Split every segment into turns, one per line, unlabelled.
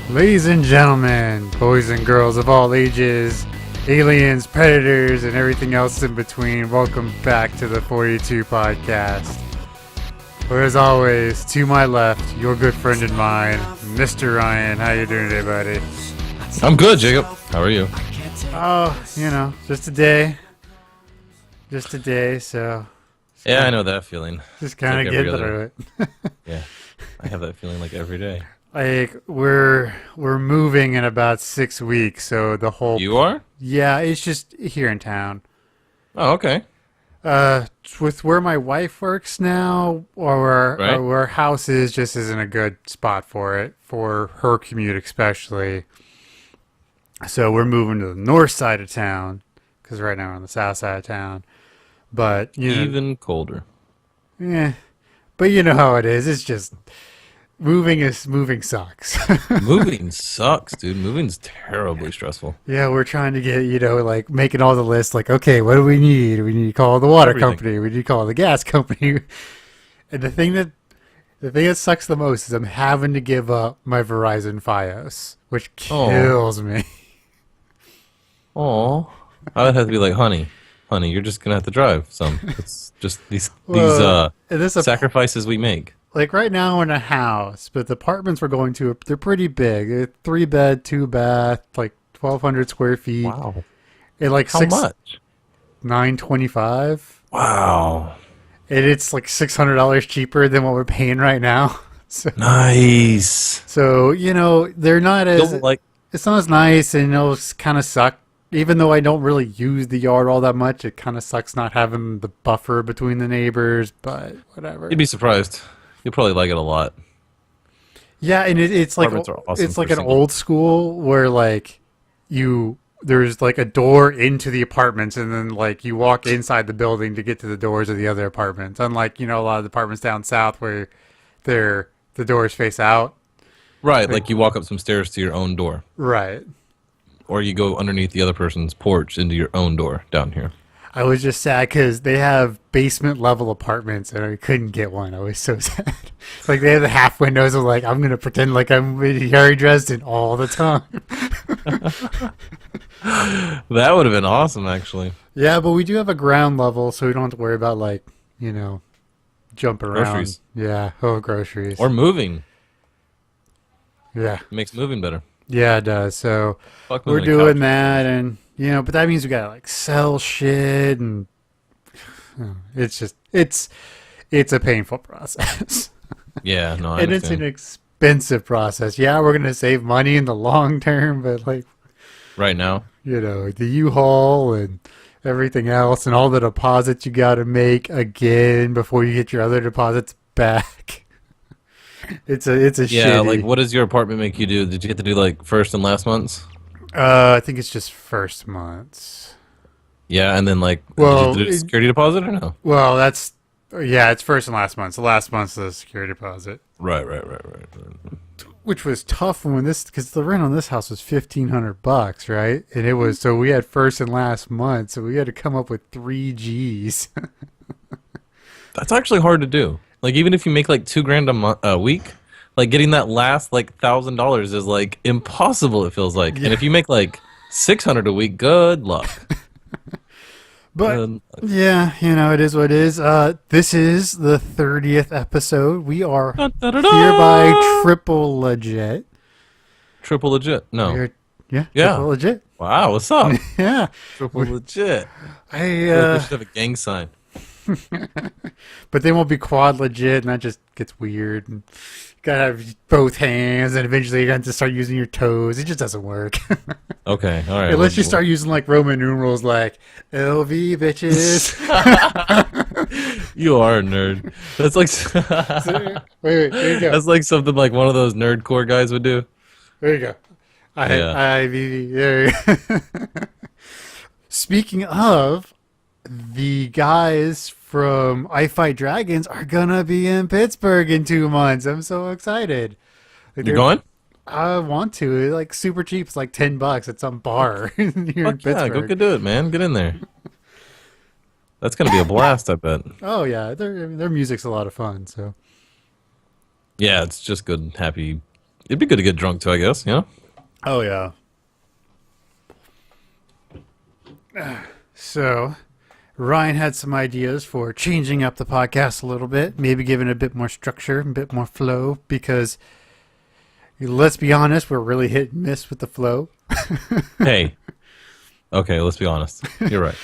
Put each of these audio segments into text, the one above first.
Ladies and gentlemen, boys and girls of all ages, aliens, predators, and everything else in between, welcome back to the 42 Podcast. Where as always, to my left, your good friend and mine, Mr. Ryan. How you doing today, buddy?
I'm good, Jacob. How are you?
Oh, just a day. Just a day, so...
Yeah, I know that feeling.
Just kind of getting through it.
Yeah, I have that feeling like every day.
Like, we're moving in about 6 weeks, so the whole...
You are?
Yeah, it's just here in town.
Oh, okay.
With where my wife works now, or
Right.
where our house is, just isn't a good spot for it, for her commute especially. So we're moving to the north side of town, because right now we're on the south side of town. But,
Even colder.
yeah. But you know how it is. It's just... Moving sucks.
Moving sucks, dude. Moving's terribly stressful.
Yeah, we're trying to get, like making all the lists, like, okay, what do we need? We need to call the water company. We need to call the gas company. And the thing that sucks the most is I'm having to give up my Verizon Fios, which kills me.
Oh, I would have to be like, honey, you're just gonna have to drive some. It's just these sacrifices we make.
Like right now we're in a house, but the apartments we're going to, they're pretty big. They're 3-bed, 2-bath, like 1,200 square feet.
Wow.
And like
How much?
$925.
Wow.
And it's like $600 cheaper than what we're paying right now. So,
nice.
So, they're not as... It's not as nice, and it'll kind of suck. Even though I don't really use the yard all that much, it kind of sucks not having the buffer between the neighbors, but whatever.
You'd be surprised. You'll probably like it a lot.
Yeah, and it's like
awesome
it's like an old school where like there's like a door into the apartments, and then like you walk inside the building to get to the doors of the other apartments. Unlike a lot of the apartments down south where the doors face out.
Right, like you walk up some stairs to your own door.
Right.
Or you go underneath the other person's porch into your own door down here.
I was just sad because they have basement level apartments and I couldn't get one. I was so sad. Like they have the half windows. I'm like, I'm going to pretend like I'm in Harry Dresden all the time.
That would have been awesome, actually.
Yeah, but we do have a ground level, so we don't have to worry about jumping around.
Groceries.
Yeah, groceries.
Or moving.
Yeah.
It makes moving better.
Yeah, it does. So
Fuck
we're
moving
doing
couch.
that, and but that means we gotta like sell shit, and it's just it's a painful process.
Yeah, no, I
and it's
understand.
an expensive process. Yeah, we're gonna save money in the long term, but like
Right now.
the U-Haul and everything else, and all the deposits you gotta make again before you get your other deposits back. It's a
Yeah,
shitty.
like what does your apartment make you do? Did you get to do like first and last months?
I think it's just first months.
Yeah, and then like
Well,
did you do a security deposit or no?
Well, it's first and last month. So last month's the security deposit,
Right.
which was tough because the rent on this house was $1,500, right? And it was so we had first and last month, so we had to come up with 3 G's.
That's actually hard to do. Like even if you make like $2,000 a week, like getting that last like $1,000 is like impossible. It feels like, and if you make like $600 a week, good luck.
But yeah, it is what it is. This is the 30th episode. We are hereby triple legit.
Triple legit. No.
Yeah. Triple legit.
Wow, what's up?
Yeah.
Triple legit.
I
feel like we should have a gang sign.
But they won't be quad legit, and that just gets weird. And you gotta have both hands, and eventually you're going to start using your toes. It just doesn't work.
Okay, all right.
Unless you start using like Roman numerals like LV bitches.
You are a nerd. That's like
wait, there you go.
That's like something like one of those nerdcore guys would do.
There you go. IVV. There you go. Speaking of, the guys from I Fight Dragons are gonna be in Pittsburgh in 2 months. I'm so excited. Like,
You're going?
I want to. It's like super cheap. It's like $10 at some bar here in
Fuck yeah,
Pittsburgh.
go do it, man. Get in there. That's gonna be a blast, I bet.
Oh yeah, their music's a lot of fun. So
Yeah, it's just good, happy It'd be good to get drunk too, I guess. You know.
Oh yeah. So, Ryan had some ideas for changing up the podcast a little bit, maybe giving it a bit more structure, a bit more flow, because let's be honest, we're really hit and miss with the flow.
Hey. Okay, let's be honest. You're right.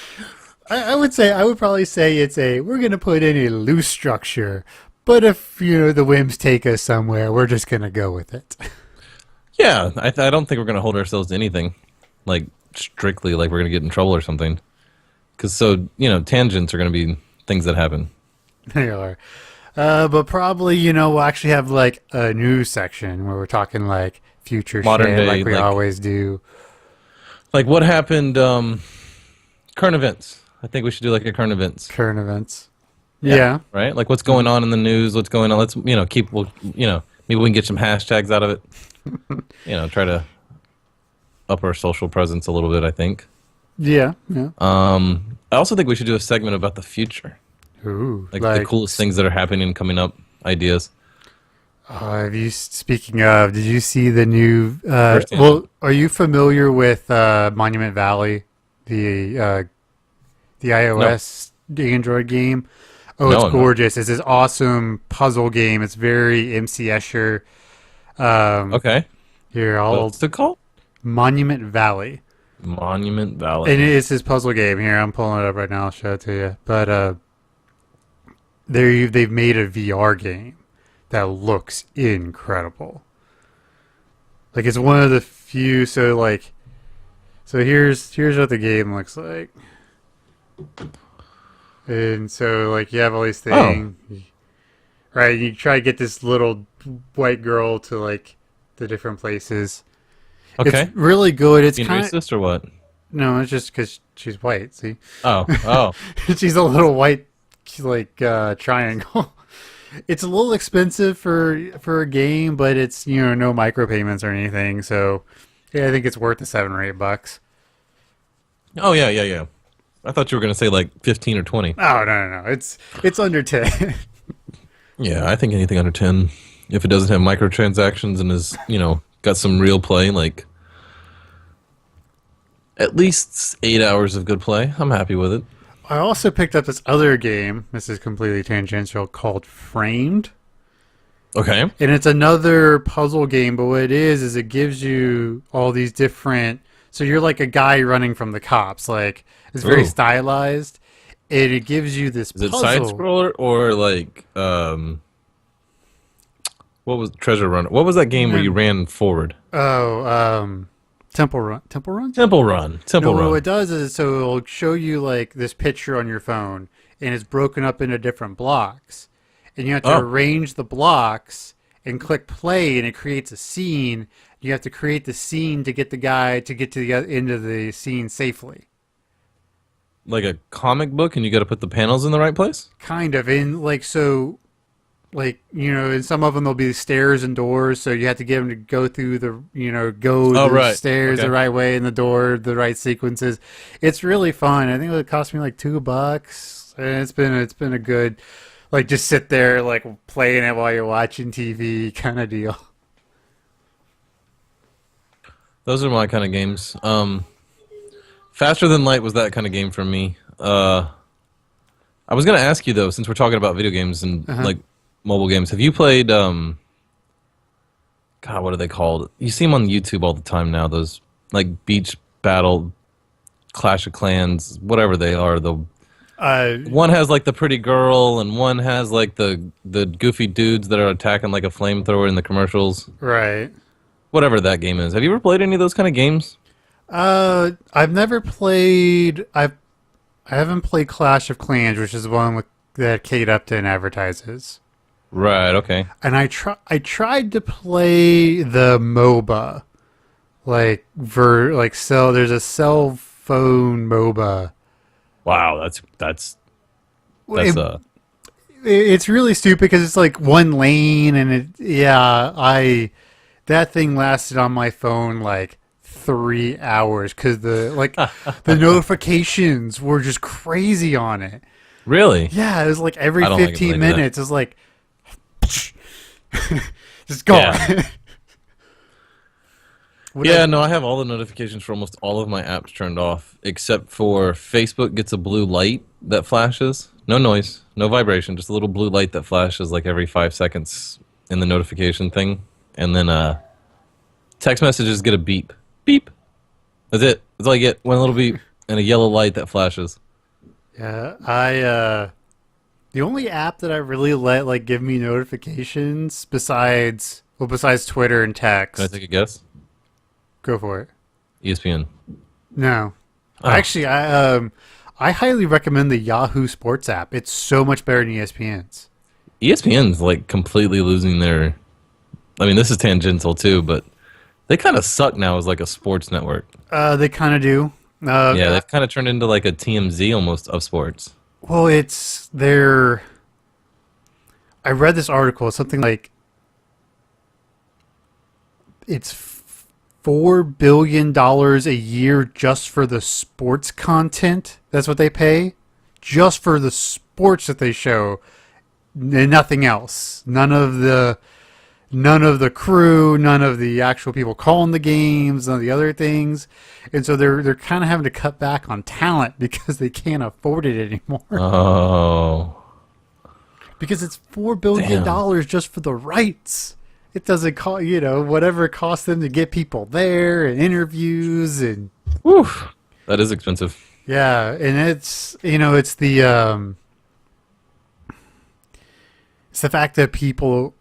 I would probably say we're going to put in a loose structure, but if, the whims take us somewhere, we're just going to go with it.
Yeah, I don't think we're going to hold ourselves to anything, like, strictly, like we're going to get in trouble or something. Because tangents are going to be things that happen.
They are. But probably, we'll actually have, like, a news section where we're talking, like, future
Modern
shit
day,
like we always do.
Like, what happened, current events. I think we should do, like, a current events.
Current events. Yeah.
Right? Like, what's going on in the news, what's going on. Let's, maybe we can get some hashtags out of it. Try to up our social presence a little bit, I think.
Yeah.
I also think we should do a segment about the future.
Ooh.
Like the coolest things that are happening and coming up, ideas.
Speaking of, did you see the new... are you familiar with Monument Valley, the iOS Android game? Oh, it's gorgeous. It's this awesome puzzle game. It's very MC-esher.
Okay.
Here,
what's it called?
Monument Valley.
Monument Valley.
And it's this puzzle game. Here, I'm pulling it up right now. I'll show it to you. But they've made a VR game that looks incredible. Like, it's one of the few. So here's what the game looks like. And so, like, you have all these things, right? You try to get this little white girl to, like, the different places.
Okay.
It's really good. It's
being
kind of
racist or what?
No, it's just because she's white. See?
Oh.
She's a little white, like, triangle. It's a little expensive for a game, but it's no micropayments or anything. So, yeah, I think it's worth the $7 or $8.
Oh yeah. I thought you were gonna say like 15 or 20.
Oh no. It's under 10.
Yeah, I think anything under 10, if it doesn't have microtransactions and is got some real play, like at least 8 hours of good play, I'm happy with it.
I also picked up this other game. This is completely tangential, called Framed.
Okay.
And it's another puzzle game, but what it is it gives you all these different... So you're like a guy running from the cops. Like, it's very stylized. And it gives you this puzzle.
Is it side-scroller or like... what was Treasure Runner? What was that game where you ran forward?
Temple Run.
Temple Run.
What it does is so it'll show you like this picture on your phone, and it's broken up into different blocks, and you have to arrange the blocks and click play, and it creates a scene. You have to create the scene to get the guy to get to the end of the scene safely.
Like a comic book, and you got to put the panels in the right place.
Kind of, and like so. Like, in some of them there'll be stairs and doors, so you have to get them to go through the, stairs the right way and the door, the right sequences. It's really fun. I think it cost me like $2, and it's been a good, like, just sit there, like, playing it while you're watching TV kind of deal.
Those are my kind of games. Faster Than Light was that kind of game for me. I was going to ask you, though, since we're talking about video games and, like, mobile games. Have you played, God, what are they called? You see them on YouTube all the time now, those, like, Beach Battle, Clash of Clans, whatever they are. One has, like, the pretty girl, and one has, like, the goofy dudes that are attacking, like, a flamethrower in the commercials.
Right.
Whatever that game is. Have you ever played any of those kind of games?
I've never played... I haven't played Clash of Clans, which is the one that Kate Upton advertises.
Right, okay.
And I tried to play the MOBA. There's a cell phone MOBA.
Wow, that's
it's really stupid because it's like one lane and that thing lasted on my phone like 3 hours because the notifications were just crazy on it.
Really?
Yeah, it was like every 15 minutes. It was like, just gone. Yeah.
Yeah, no, I have all the notifications for almost all of my apps turned off, except for Facebook gets a blue light that flashes. No noise, no vibration, just a little blue light that flashes like every 5 seconds in the notification thing. And then text messages get a beep. Beep. That's it. That's all I get. One little beep and a yellow light that flashes.
Yeah, the only app that I really let like give me notifications besides Twitter and text.
Can I take a guess?
Go for it.
ESPN.
No.
Oh.
Actually, I highly recommend the Yahoo Sports app. It's so much better than ESPN's.
ESPN's like completely losing their... I mean, this is tangential too, but they kind of suck now as like a sports network.
They kind of do.
Yeah, they've kind of turned into like a TMZ almost of sports.
Well, it's their... I read this article. It's something like... It's $4 billion a year just for the sports content. That's what they pay. Just for the sports that they show. And nothing else. None of the crew, none of the actual people calling the games, none of the other things. And so they're kind of having to cut back on talent because they can't afford it anymore.
Oh.
Because it's $4 billion just for the rights. It doesn't cost, whatever it costs them to get people there and interviews and...
Whew. That is expensive.
Yeah, and it's, it's the fact that people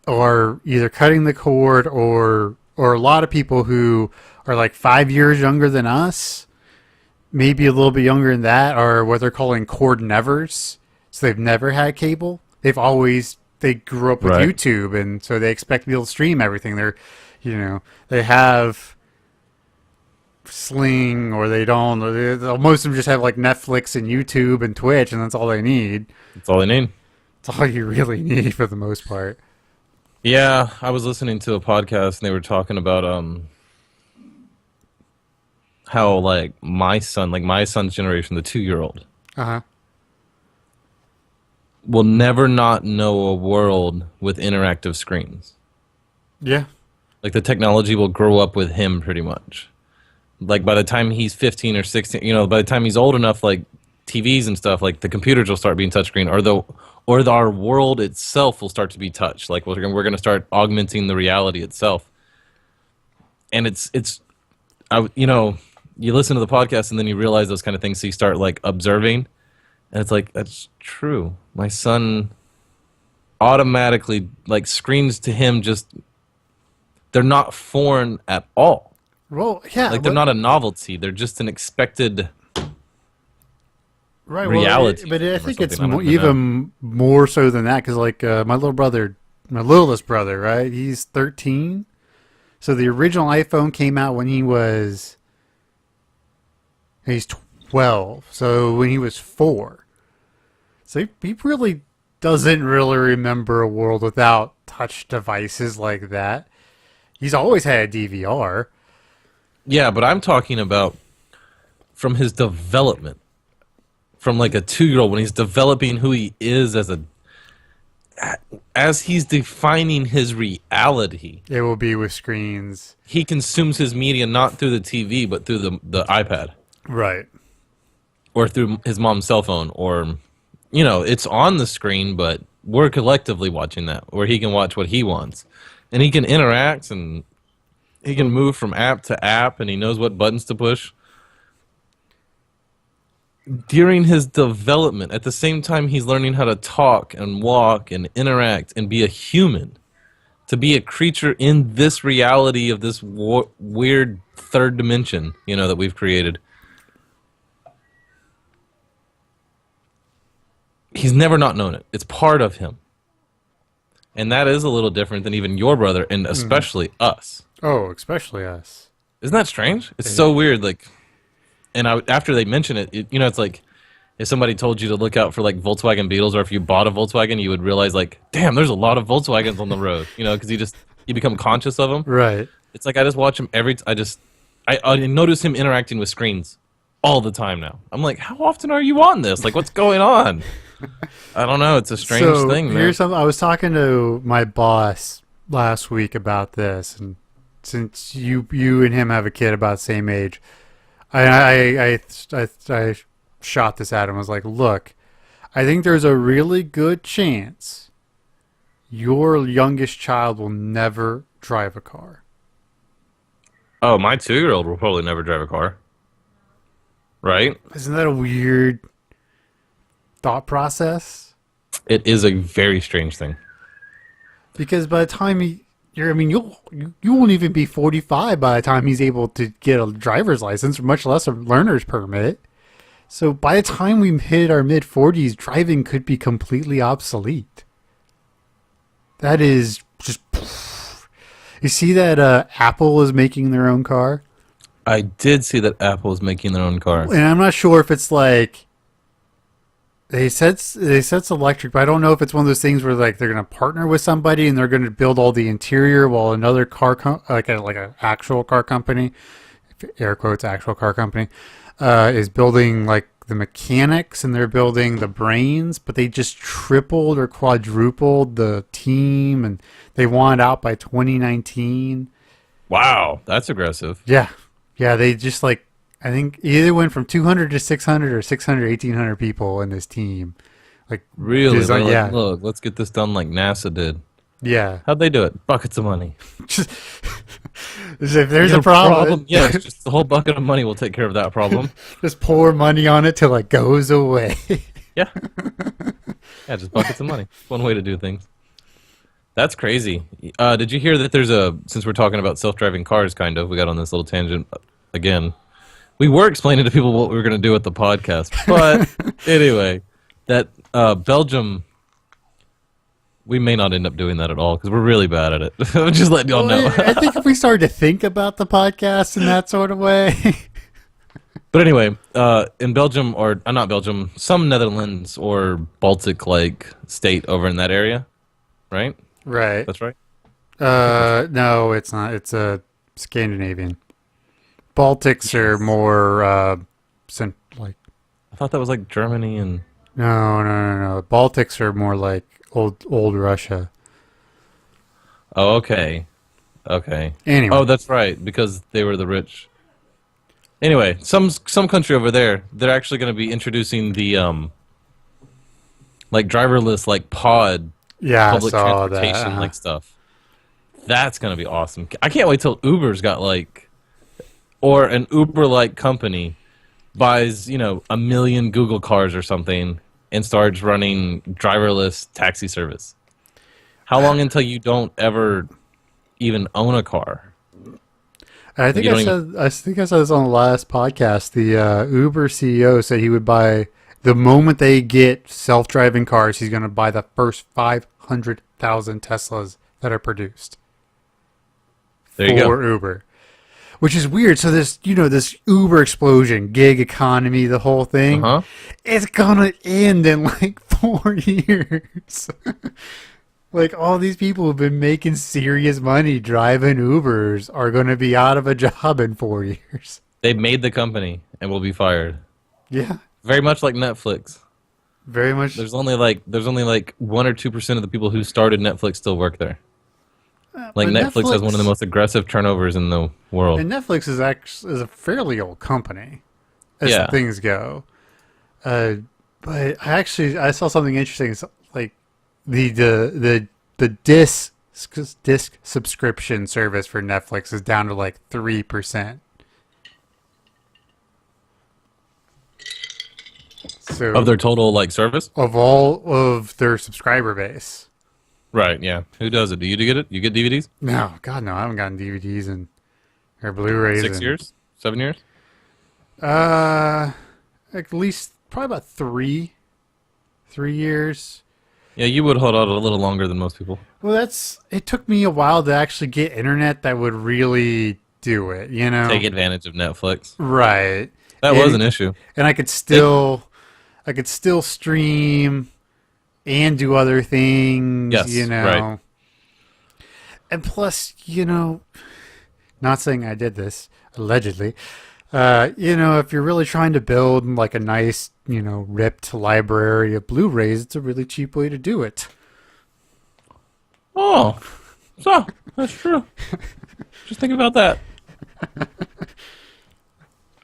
are either cutting the cord or a lot of people who are like 5 years younger than us, maybe a little bit younger than that, are what they're calling cord nevers. So they've never had cable. They grew up with YouTube, and so they expect to be able to stream everything. They have Sling, or they don't. Most of them just have like Netflix and YouTube and Twitch, and that's all they need.
That's all they need.
That's all you really need for the most part.
Yeah, I was listening to a podcast, and they were talking about how like my son's generation, the 2-year-old, will never not know a world with interactive screens.
Yeah.
Like the technology will grow up with him pretty much. Like by the time he's 15 or 16, by the time he's old enough, like TVs and stuff, like the computers will start being touchscreen, or our world itself will start to be touch. Like we're going to start augmenting the reality itself. And you listen to the podcast and then you realize those kind of things, so you start like observing. And it's like, that's true. My son automatically, like, screens to him they're not foreign at all.
Well, yeah.
Like, they're not a novelty. They're just an expected reality.
But I think it's even more so than that, because, like, my littlest brother, right? He's 13. So the original iPhone came out when he's 12. So when he was 4. So he really doesn't really remember a world without touch devices like that. He's always had a DVR.
Yeah, but I'm talking about from his development. From like a 2-year-old, when he's developing who he is as he's defining his reality.
It will be with screens.
He consumes his media not through the TV, but through the iPad.
Right.
Or through his mom's cell phone, or... it's on the screen, but we're collectively watching that, where he can watch what he wants. And he can interact, and he can move from app to app, and he knows what buttons to push. During his development, at the same time he's learning how to talk and walk and interact and be a human, to be a creature in this reality of this weird third dimension, that we've created. He's never not known it. It's part of him. And that is a little different than even your brother, and especially us.
Oh, especially us.
Isn't that strange? It's so weird. Like, and after they mention it, it's like if somebody told you to look out for like Volkswagen Beetles, or if you bought a Volkswagen, you would realize like, damn, there's a lot of Volkswagens on the road. Because you become conscious of them. Right. It's like I just watch him I notice him interacting with screens all the time now. I'm like, how often are you on this? Like, what's going on? I don't know. It's a strange thing, man.
Here's something. I was talking to my boss last week about this, and since you and him have a kid about the same age, I shot this at him. I was like, look, I think there's a really good chance your youngest child will never drive a car.
Oh, my 2-year-old will probably never drive a car. Right?
Isn't that a weird thought process?
It is a very strange thing.
Because by the time you won't even be 45 by the time he's able to get a driver's license, much less a learner's permit. So by the time we hit our mid-40s, driving could be completely obsolete. That is just... You see that Apple is making their own car?
I did see that Apple is making their own car.
And I'm not sure if it's like... They said it's electric, but I don't know if it's one of those things where like they're going to partner with somebody and they're going to build all the interior while another car like an actual car company, air quotes actual car company, is building like the mechanics and they're building the brains, but they just tripled or quadrupled the team and they want out by 2019.
Wow, that's aggressive.
Yeah, they just like. I think either went from 200 to 600 or 600, 1,800 people in this team. Like
really?
Design,
like, look, let's get this done like NASA did.
Yeah.
How'd they do it? Buckets of money.
Just, if there's a problem.
Yes, just the whole bucket of money will take care of that problem.
Just pour money on it till it goes away.
Yeah. Yeah, just buckets of money. One way to do things. That's crazy. Did you hear that there's since we're talking about self-driving cars, kind of, we got on this little tangent again. We were explaining to people what we were going to do with the podcast, but anyway, that Belgium, we may not end up doing that at all because we're really bad at it. Just letting y'all know.
I think if we started to think about the podcast in that sort of way.
But anyway, in Belgium, or not Belgium, some Netherlands or Baltic-like state over in that area, right?
Right.
That's right?
No, it's not. It's a Scandinavian. Baltics are more like.
I thought that was like Germany and.
No. Baltics are more like old Russia.
Oh, okay.
Anyway.
Oh, that's right, because they were the rich. Anyway, some country over there, they're actually going to be introducing the like driverless like pod public transportation like stuff. That's going to be awesome. I can't wait till Uber's got like. Or an Uber-like company buys, 1 million Google cars or something and starts running driverless taxi service. How long until you don't ever even own a car?
I think I said this on the last podcast. The Uber CEO said he would buy the moment they get self-driving cars. He's going to buy the first 500,000 Teslas that are produced
there you
for
go.
Uber. Which is weird. So this, this Uber explosion, gig economy, the whole thing, it's gonna end in like 4 years. Like all these people who've been making serious money driving Ubers are gonna be out of a job in 4 years.
They made the company and will be fired.
Yeah.
Very much like Netflix.
Very much.
There's only like 1 or 2% of the people who started Netflix still work there. Like Netflix has one of the most aggressive turnovers in the world.
And Netflix is a fairly old company as things go. But I saw something interesting. It's like the disc subscription service for Netflix is down to like 3%. So
of their total like service?
Of all of their subscriber base.
Right, yeah. Who does it? Do you get it? You get DVDs?
No, God, no. I haven't gotten DVDs or Blu-rays.
6 years? 7 years?
At least probably about 3 years.
Yeah, you would hold out a little longer than most people.
Well, it took me a while to actually get internet that would really do it,
Take advantage of Netflix.
Right.
That was an issue.
And I could still stream and do other things,
right.
And plus, not saying I did this, allegedly, if you're really trying to build like a nice, ripped library of Blu-rays, it's a really cheap way to do it.
Oh, so that's true. Just think about that.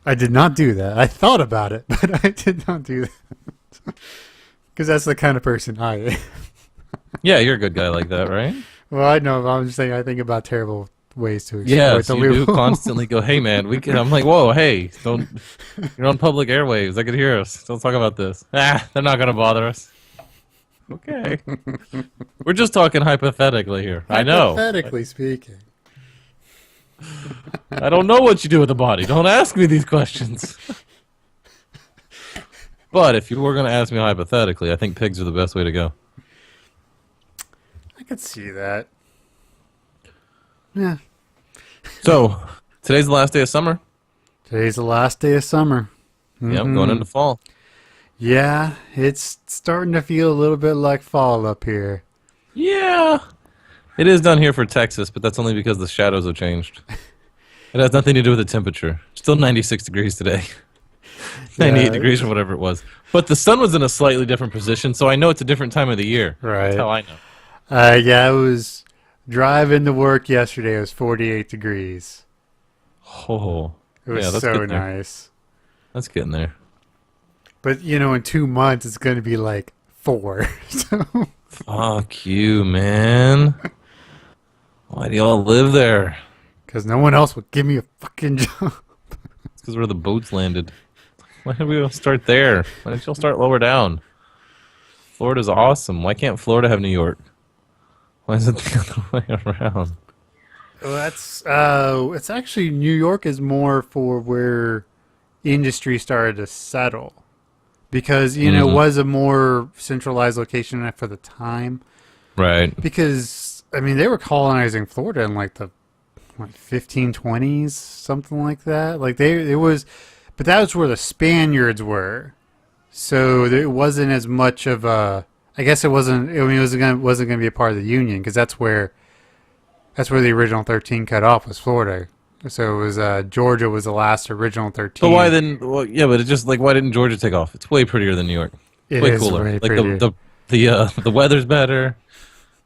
I did not do that. I thought about it, but I did not do that. Because that's the kind of person I am.
Yeah, you're a good guy like that, right?
Well, I know. But I'm just saying I think about terrible ways to exploit
Yes,
the
you do
loophole.
constantly go, hey, man, we can. I'm like, whoa, hey, don't. You're on public airwaves. They could hear us. Don't talk about this. They're not going to bother us. Okay. We're just talking hypothetically here. I know.
Hypothetically speaking.
I don't know what you do with the body. Don't ask me these questions. But if you were going to ask me hypothetically, I think pigs are the best way to go.
I could see that. Yeah.
So, today's the last day of summer.
Today's the last day of summer.
Yep, going into fall.
Yeah, it's starting to feel a little bit like fall up here.
Yeah. It is down here for Texas, but that's only because the shadows have changed. It has nothing to do with the temperature. Still 96 degrees today. 98 degrees or whatever it was. But the sun was in a slightly different position, so I know it's a different time of the year.
Right.
That's how I know.
Yeah, I was driving to work yesterday. It was 48 degrees.
Oh.
It was
that's
so
getting there.
nice.
That's getting there.
But, in 2 months, it's going to be like 4. So.
Fuck you, man. Why do y'all live there?
Because no one else would give me a fucking job.
It's because where the boats landed. Why did we start there? Why didn't y'all start lower down? Florida's awesome. Why can't Florida have New York? Why is it the other way around?
Well, that's it's actually New York is more for where industry started to settle. Because, it was a more centralized location for the time.
Right.
Because, they were colonizing Florida in like the 1520s, something like that. Like but that was where the Spaniards were. So it wasn't as much of a, I guess it wasn't going to be a part of the Union because that's where the original 13 cut off was Florida. So it was Georgia was the last original 13.
But why then? Well, yeah, but it's just like why didn't Georgia take off? It's way prettier than New York.
It
way
is
cooler.
way
Like
prettier.
the weather's better.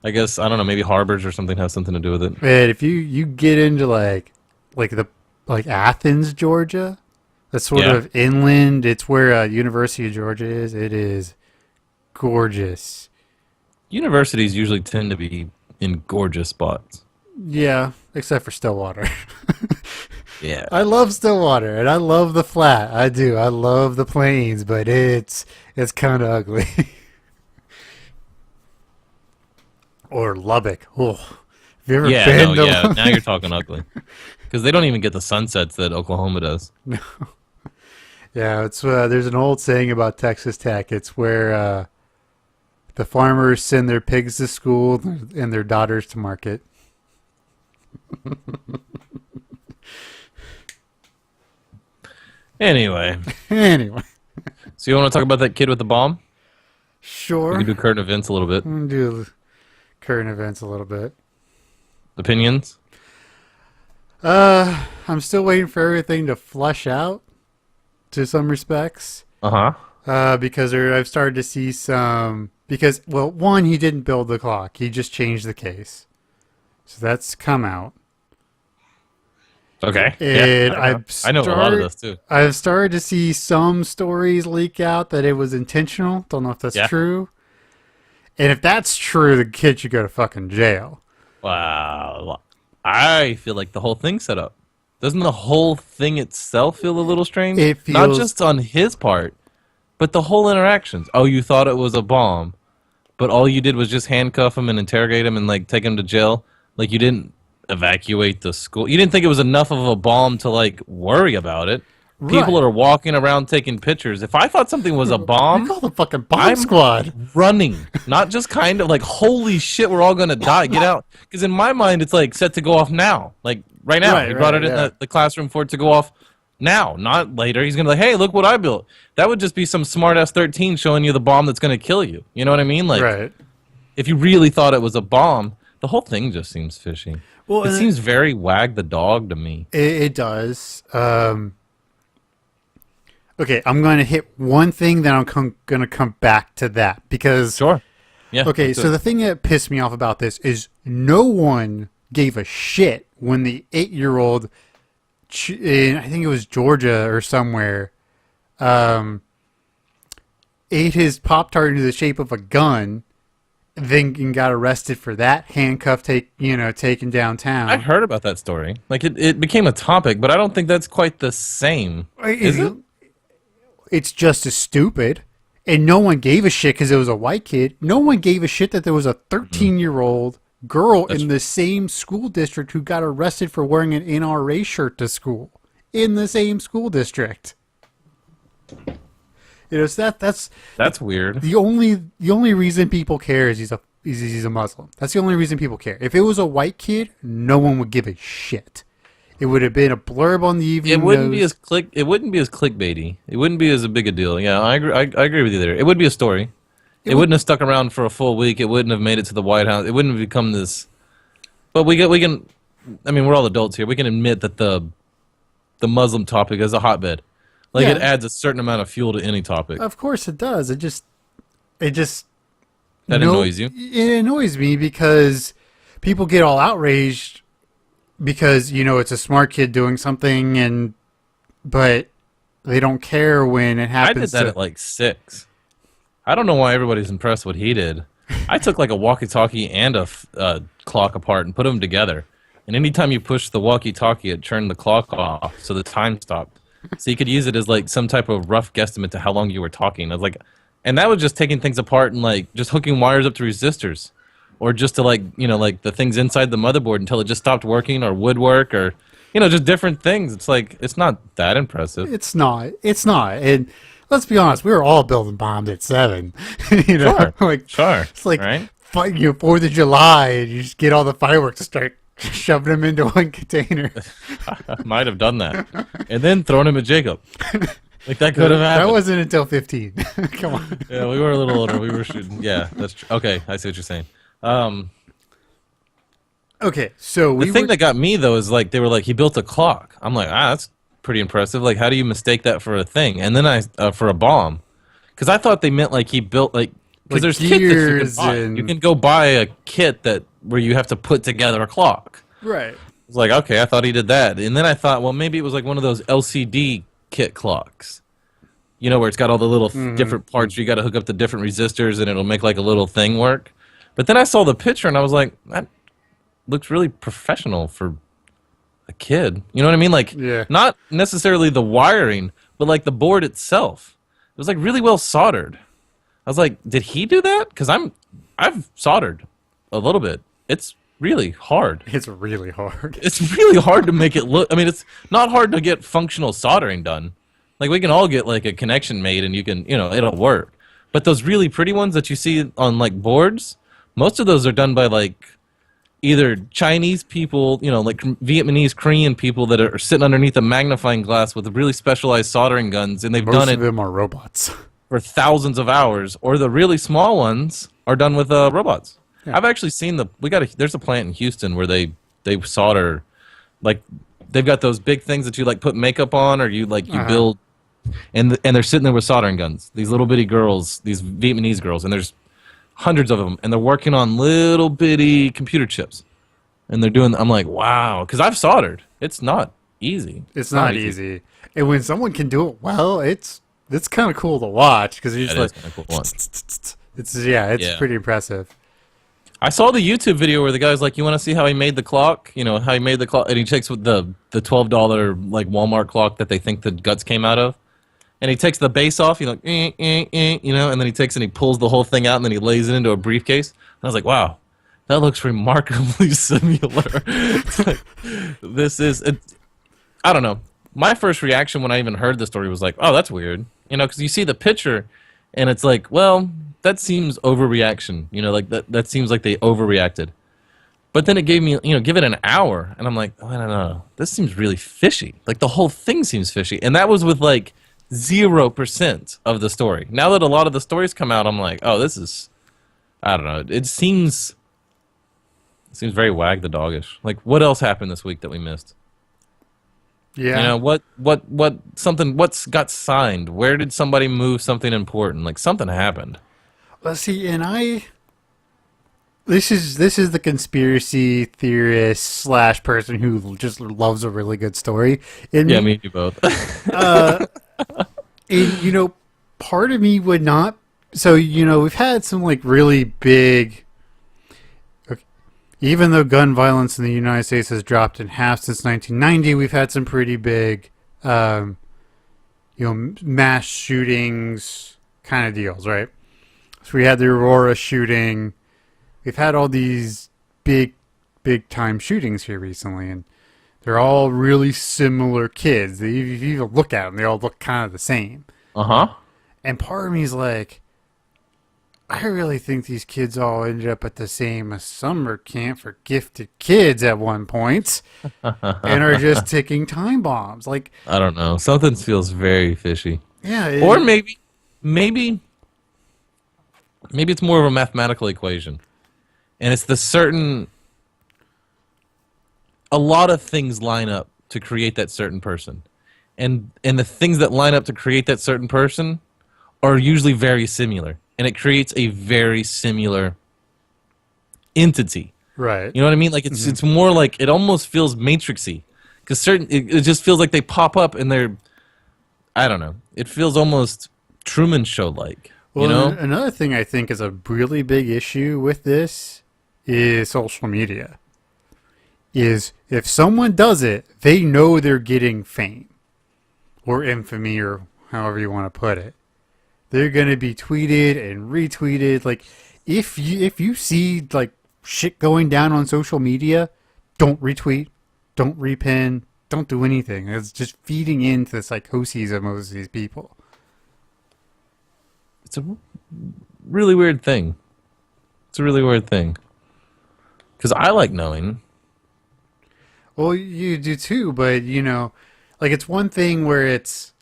I guess I don't know. Maybe harbors or something have something to do with it.
And if you get into like Athens, Georgia, that's sort of inland. It's where University of Georgia is. It is gorgeous.
Universities usually tend to be in gorgeous spots.
Yeah, except for Stillwater.
Yeah.
I love Stillwater, and I love the flat. I do. I love the plains, but it's kind of ugly. Or Lubbock. Oh, have you ever been to Lubbock?
Now you're talking ugly. Because they don't even get the sunsets that Oklahoma does.
No. Yeah, it's there's an old saying about Texas Tech. It's where the farmers send their pigs to school and their daughters to market.
Anyway. So you want to talk about that kid with the bomb?
Sure.
We can do current events a little bit.
We can do current events a little bit.
Opinions?
I'm still waiting for everything to flush out to some respects. Because I've started to see some... Because, well, one, he didn't build the clock. He just changed the case. So that's come out.
Okay.
And
yeah, I know a lot of this, too.
I've started to see some stories leak out that it was intentional. Don't know if that's true. And if that's true, the kid should go to fucking jail.
Wow. I feel like the whole thing's set up. Doesn't the whole thing itself feel a little strange?
It feels...
Not just on his part, but the whole interactions. Oh, you thought it was a bomb, but all you did was just handcuff him and interrogate him and like take him to jail. Like you didn't evacuate the school. You didn't think it was enough of a bomb to like worry about it.
Right.
People are walking around taking pictures. If I thought something was a bomb,
We call the fucking bomb squad.
running, not just kind of like, holy shit, we're all gonna die. Get out. Because in my mind, it's like set to go off now, like right now.
Right,
He brought it in
yeah.
the classroom for it to go off now, not later. He's gonna be like, hey, look what I built. That would just be some smart S13 showing you the bomb that's gonna kill you. You know what I mean? Like,
Right.
if you really thought it was a bomb, the whole thing just seems fishy.
Well,
it seems very Wag the Dog to me.
It does. Okay, I'm going to hit one thing, then I'm going to come back to that because.
Sure. Yeah.
Okay, so the thing that pissed me off about this is no one gave a shit when the 8-year-old in, I think it was Georgia or somewhere, ate his Pop-Tart into the shape of a gun, then got arrested for that, handcuffed, taken downtown.
I've heard about that story. Like, it became a topic, but I don't think that's quite the same. Is it?
It's just as stupid. And no one gave a shit because it was a white kid. No one gave a shit that there was a 13-year-old girl in the same school district who got arrested for wearing an NRA shirt to school in the same school district. So that's
weird.
The only reason people care is he's a Muslim. That's the only reason people care. If it was a white kid, no one would give a shit. It would have been a blurb on the evening.
It wouldn't be as clickbaity. It wouldn't be as a big a deal. Yeah, I agree with you there. It would be a story. It wouldn't have stuck around for a full week. It wouldn't have made it to the White House. It wouldn't have become this. But we can. I mean, we're all adults here. We can admit that the Muslim topic is a hotbed. Like, it adds a certain amount of fuel to any topic.
Of course it does. It just.
That annoys you?
It annoys me because people get all outraged because, it's a smart kid doing something, but they don't care when it happens.
I did that at like 6. I don't know why everybody's impressed what he did. I took like a walkie-talkie and a clock apart and put them together. And anytime you push the walkie-talkie, it turned the clock off, so the time stopped. So you could use it as like some type of rough guesstimate to how long you were talking. I was like, and that was just taking things apart and like just hooking wires up to resistors, or just to like like the things inside the motherboard until it just stopped working, or would work, or just different things. It's like, it's not that impressive.
It's not. And let's be honest, we were all building bombs at 7.
Sure. Sure.
It's like,
right?
4th of July, and you just get all the fireworks and start shoving them into one container.
I might have done that. And then thrown him at Jacob. Like, that could have happened.
That wasn't until 15. Come on.
Yeah, we were a little older. We were shooting. Yeah, that's true. Okay, I see what you're saying.
Okay, so
the thing that got me, though, is like, they were like, he built a clock. I'm like, that's pretty impressive. Like, how do you mistake that for a thing? And then for a bomb. Because I thought they meant like he built like, because there's kits that you can buy. You can go buy a kit where you have to put together a clock.
Right.
It's like, okay, I thought he did that. And then I thought, well, maybe it was like one of those LCD kit clocks. Where it's got all the little different parts. You got to hook up the different resistors, and it'll make like a little thing work. But then I saw the picture, and I was like, that looks really professional for a kid. You know what I mean? Like, not necessarily the wiring, but like the board itself. It was like really well soldered. I was like, did he do that? Because I've soldered a little bit. It's really hard.
It's really hard.
It's really hard to make it look. I mean, it's not hard to get functional soldering done. Like, we can all get like a connection made, and you can, it'll work. But those really pretty ones that you see on like boards, most of those are done by like either Chinese people, like Vietnamese, Korean people that are sitting underneath a magnifying glass with really specialized soldering guns, and they've done it.
Most of them are robots.
For thousands of hours. Or the really small ones are done with robots. Yeah. I've actually seen there's a plant in Houston where they solder, like, they've got those big things that you like put makeup on, or you build, and they're sitting there with soldering guns. These little bitty girls, these Vietnamese girls, and there's hundreds of them, and they're working on little bitty computer chips, and they're doing. I'm like, wow, because I've soldered. It's not easy.
It's not easy. And when someone can do it well, it's kind of cool to watch, because you're just like, cool it's pretty impressive.
I saw the YouTube video where the guy's like, you want to see how he made the clock? How he made the clock, and he takes with the $12 like Walmart clock that they think the guts came out of. And he takes the base off, and then he takes and he pulls the whole thing out, and then he lays it into a briefcase. And I was like, wow, that looks remarkably similar. I don't know. My first reaction when I even heard the story was like, oh, that's weird. Because you see the picture, and it's like, well, that seems overreaction. Like that seems like they overreacted. But then it gave me, give it an hour, and I'm like, oh, I don't know. This seems really fishy. Like, the whole thing seems fishy. And that was with like 0% of the story. Now that a lot of the stories come out, I'm like, oh, this is, I don't know. It seems very wag the doggish. Like, what else happened this week that we missed?
Yeah.
What's got signed? Where did somebody move something important? Like, something happened.
Let's see, and this is the conspiracy theorist slash person who just loves a really good story. And
Yeah, me and you both.
and part of me would not. So we've had some like really big. Even though gun violence in the United States has dropped in half since 1990, we've had some pretty big, mass shootings kind of deals, right? So we had the Aurora shooting. We've had all these big time shootings here recently, and they're all really similar kids. If you look at them, they all look kind of the same.
Uh-huh.
And part of me is like, I really think these kids all ended up at the same summer camp for gifted kids at one point and are just ticking time bombs. Like,
I don't know. Something feels very fishy.
yeah.
Or maybe it's more of a mathematical equation. And it's a lot of things line up to create that certain person. And the things that line up to create that certain person are usually very similar. And it creates a very similar entity.
Right.
You know what I mean? Like it's more like it almost feels matrixy. Because it just feels like they pop up and they're, I don't know. It feels almost Truman Show like.
Well,
you know?
Another thing I think is a really big issue with this is social media. Is if someone does it, they know they're getting fame or infamy or however you want to put it. They're going to be tweeted and retweeted. Like, if you see, like, shit going down on social media, don't retweet, don't repin, don't do anything. It's just feeding into the psychoses of most of these people.
It's a really weird thing. It's a really weird thing. Because I like knowing.
Well, you do too, but, like, it's one thing where it's,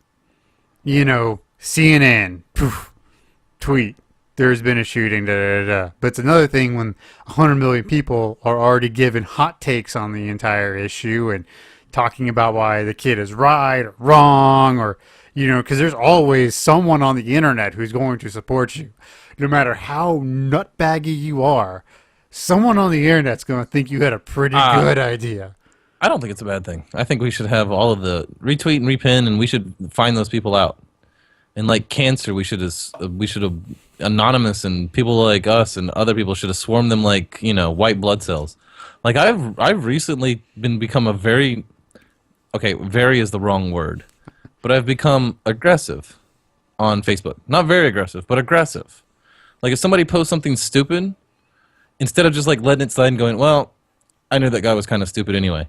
CNN, poof, tweet, there's been a shooting, da da da. But it's another thing when 100 million people are already giving hot takes on the entire issue and talking about why the kid is right or wrong, or, because there's always someone on the internet who's going to support you. No matter how nutbaggy you are, someone on the internet's going to think you had a pretty good idea.
I don't think it's a bad thing. I think we should have all of the retweet and repin, and we should find those people out. And like cancer, we should have anonymous, and people like us and other people should have swarmed them like white blood cells. Like I've recently become a very is the wrong word, but I've become aggressive on Facebook. Not very aggressive, but aggressive. Like if somebody posts something stupid, instead of just like letting it slide and going, well, I knew that guy was kind of stupid anyway,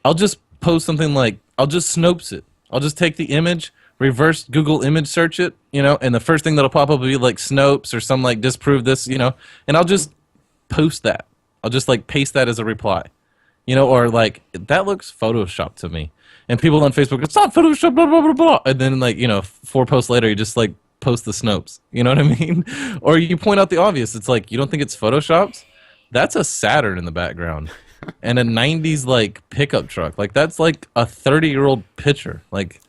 I'll just post something like, I'll just Snopes it. I'll just take the image, reverse Google image search it, and the first thing that'll pop up will be like Snopes or some like disprove this, and I'll just post that. I'll just like paste that as a reply, or like that looks Photoshopped to me. And people on Facebook, it's not Photoshop, blah, blah, blah, blah. And then like, 4 posts later, you just like post the Snopes. You know what I mean? Or you point out the obvious. It's like, you don't think it's Photoshopped? That's a Saturn in the background. And a 90s like pickup truck. Like that's like a 30-year-old picture. Like,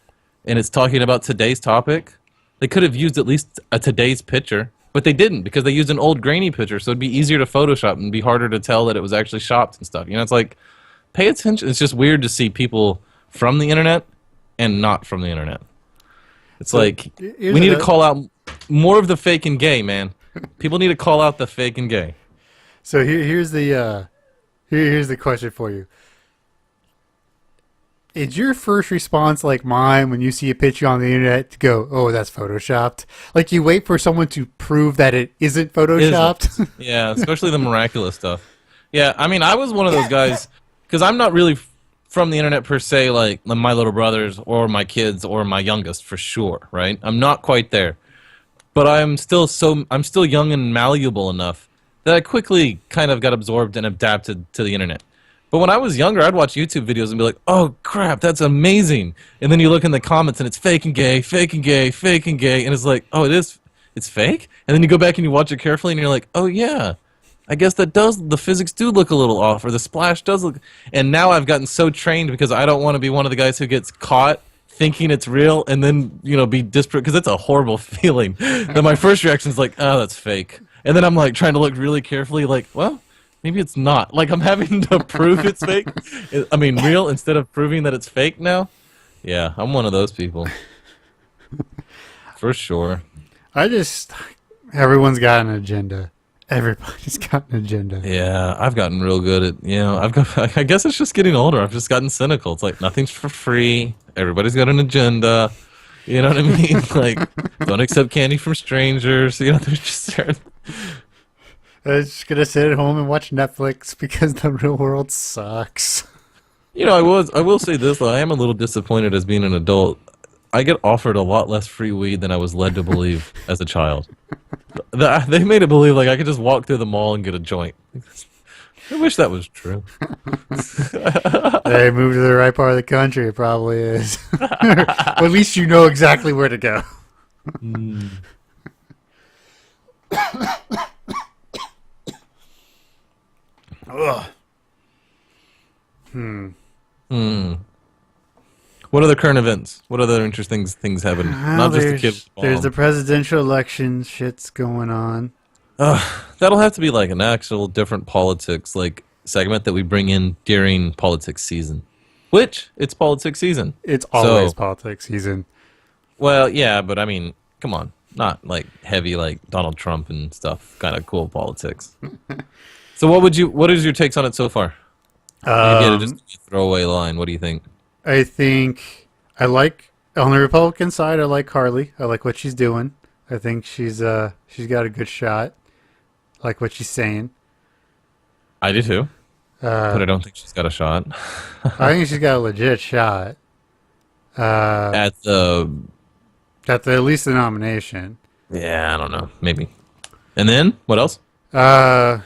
and it's talking about today's topic. They could have used at least a today's picture, but they didn't because they used an old grainy picture, so it'd be easier to Photoshop and be harder to tell that it was actually shopped and stuff. It's like, pay attention. It's just weird to see people from the internet and not from the internet. It's so like, we need to call out more of the fake and gay, man. People need to call out the fake and gay.
So here's the question for you. Is your first response like mine when you see a picture on the internet to go, oh, that's Photoshopped? Like you wait for someone to prove that it isn't Photoshopped?
Yeah, especially the miraculous stuff. Yeah, I mean, I was one of those guys, because I'm not really from the internet per se, like my little brothers or my kids or my youngest for sure, right? I'm not quite there. But I'm still young and malleable enough that I quickly kind of got absorbed and adapted to the internet. But when I was younger, I'd watch YouTube videos and be like, oh, crap, that's amazing. And then you look in the comments and it's fake and gay, fake and gay, fake and gay. And it's like, oh, it's fake? And then you go back and you watch it carefully and you're like, oh, yeah, I guess the physics do look a little off, or the splash does look. And now I've gotten so trained because I don't want to be one of the guys who gets caught thinking it's real, and then be disparate because it's a horrible feeling. Then my first reaction is like, oh, that's fake, and then I'm like trying to look really carefully, like, well, maybe it's not. Like I'm having to prove it's fake. I mean, real instead of proving that it's fake now. Yeah, I'm one of those people. For sure.
Everyone's got an agenda. Everybody's got an agenda.
Yeah, I've gotten real good at, I guess it's just getting older. I've just gotten cynical. It's like nothing's for free. Everybody's got an agenda. You know what I mean? Like, don't accept candy from strangers. They're just
I'm just going to sit at home and watch Netflix because the real world sucks.
I will say this, though. I am a little disappointed as being an adult. I get offered a lot less free weed than I was led to believe as a child. They made it believe like I could just walk through the mall and get a joint. I wish that was true.
They moved to the right part of the country. It probably is. Well, at least you know exactly where to go. Ugh.
What are the current events? What other interesting things happen? Not just the kids.
There's the presidential election. Shit's going on.
That'll have to be like an actual different politics like segment that we bring in during politics season. Which it's politics season.
It's always politics season.
Well, yeah, but I mean, come on, not like heavy like Donald Trump and stuff. Kind of cool politics. So what is your takes on it so far? Just a throwaway line. What do you think?
I think on the Republican side, I like Carly. I like what she's doing. I think she's got a good shot. I like what she's saying.
I do too. But I don't think she's got a shot.
I think she's got a legit shot.
At
at least the nomination.
Yeah, I don't know. Maybe. And then what else?
I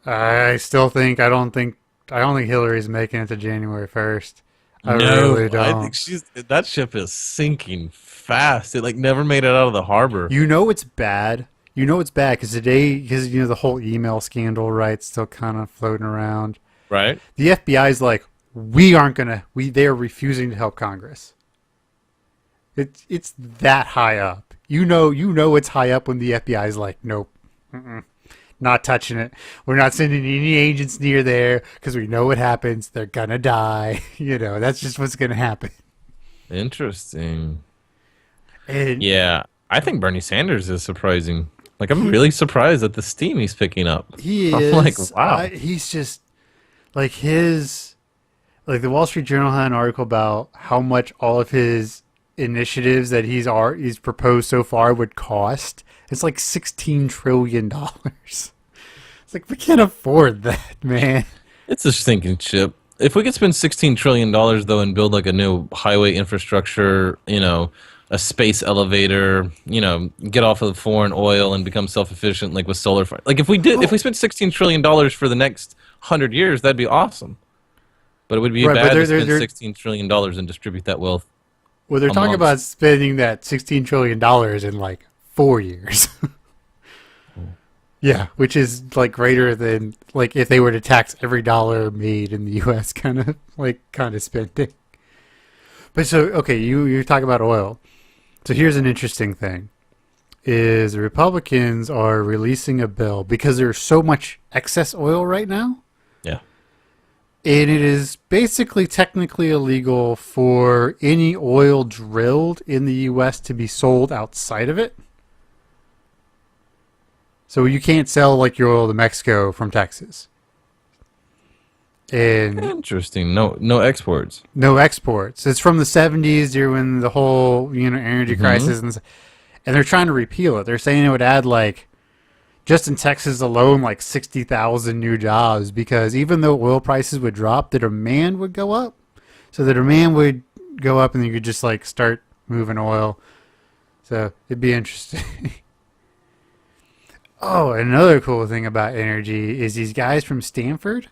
don't think Hillary's making it to January 1st. I really don't.
I think that ship is sinking fast. It like never made it out of the harbor.
It's bad. It's bad because the whole email scandal, right, still kind of floating around.
Right.
The FBI's like, they are refusing to help Congress. It's that high up. It's high up when the FBI's like, nope, not touching it. We're not sending any agents near there because we know what happens. They're gonna die. That's just what's gonna happen.
Interesting.
And
yeah, I think Bernie Sanders is surprising. Like, I'm really surprised at the steam he's picking up.
He
I'm
is.
like, wow.
He's just like the Wall Street Journal had an article about how much all of his initiatives that he's proposed so far would cost. It's like $16 trillion. It's like, we can't afford that, man.
It's a sinking ship. If we could spend $16 trillion, though, and build like a new highway infrastructure, a space elevator, get off of foreign oil and become self-efficient, like with solar. Like if we spent $16 trillion for the next 100 years, that'd be awesome. But it would be bad to spend $16 trillion and distribute that wealth.
Well, they're talking about spending that $16 trillion in like 4 years. Yeah, which is like greater than like if they were to tax every dollar made in the U.S. kind of spending. But so, okay, you're talking about oil. So here's an interesting thing, is the Republicans are releasing a bill because there's so much excess oil right now.
Yeah.
And it is basically technically illegal for any oil drilled in the U.S. to be sold outside of it. So you can't sell like your oil to Mexico from Texas. And
interesting. No exports.
No exports. It's from the 70s during the whole energy crisis, and they're trying to repeal it. They're saying it would add like just in Texas alone like 60,000 new jobs because even though oil prices would drop, the demand would go up. So the demand would go up, and you could just like start moving oil. So it'd be interesting. Oh, another cool thing about energy is these guys from Stanford.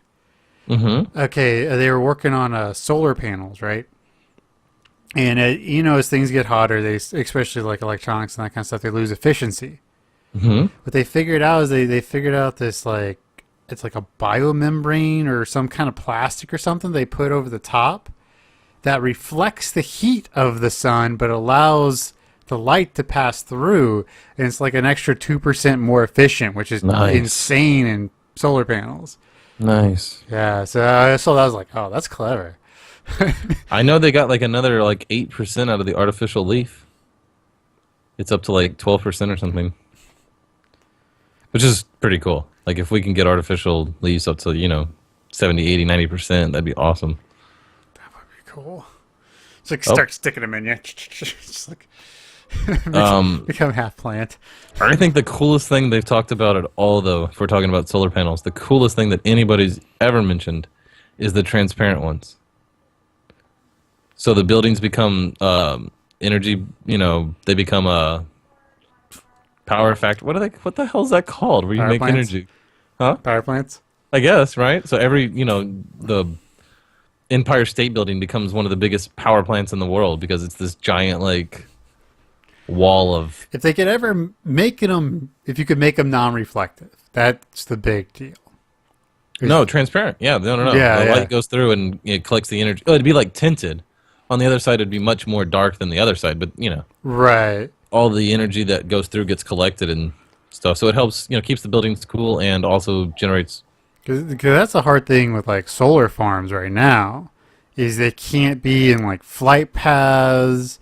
Mm-hmm.
Okay, they were working on solar panels, right? And as things get hotter, especially like electronics and that kind of stuff, they lose efficiency.
Mm-hmm.
What they figured out is they figured out this like it's like a biomembrane or some kind of plastic or something they put over the top that reflects the heat of the sun, but allows the light to pass through. And it's like an extra 2% more efficient, which is insane in solar panels.
Nice.
Yeah, so I saw that, I was like, oh, that's clever.
I know they got like another like 8% out of the artificial leaf. It's up to like 12% or something, which is pretty cool. Like if we can get artificial leaves up to 70, 80, 90%, that'd be awesome.
That would be cool. It's like start sticking them in you. Just like become half plant.
I think the coolest thing they've talked about at all, though, if we're talking about solar panels, the coolest thing that anybody's ever mentioned is the transparent ones. So the buildings become energy, they become a power factor. What the hell is that called? Where you make energy? Huh?
Power plants?
I guess, right? So every, the Empire State Building becomes one of the biggest power plants in the world because it's this giant, like, wall of...
If they could ever if you could make them non-reflective, that's the big deal.
No, transparent. Yeah, no.
Yeah,
the light goes through and it collects the energy. Oh, it'd be like tinted. On the other side, it'd be much more dark than the other side, but,
Right.
all the energy that goes through gets collected and stuff. So it helps, keeps the buildings cool and also generates...
Because that's a hard thing with, like, solar farms right now, is they can't be in, like, flight paths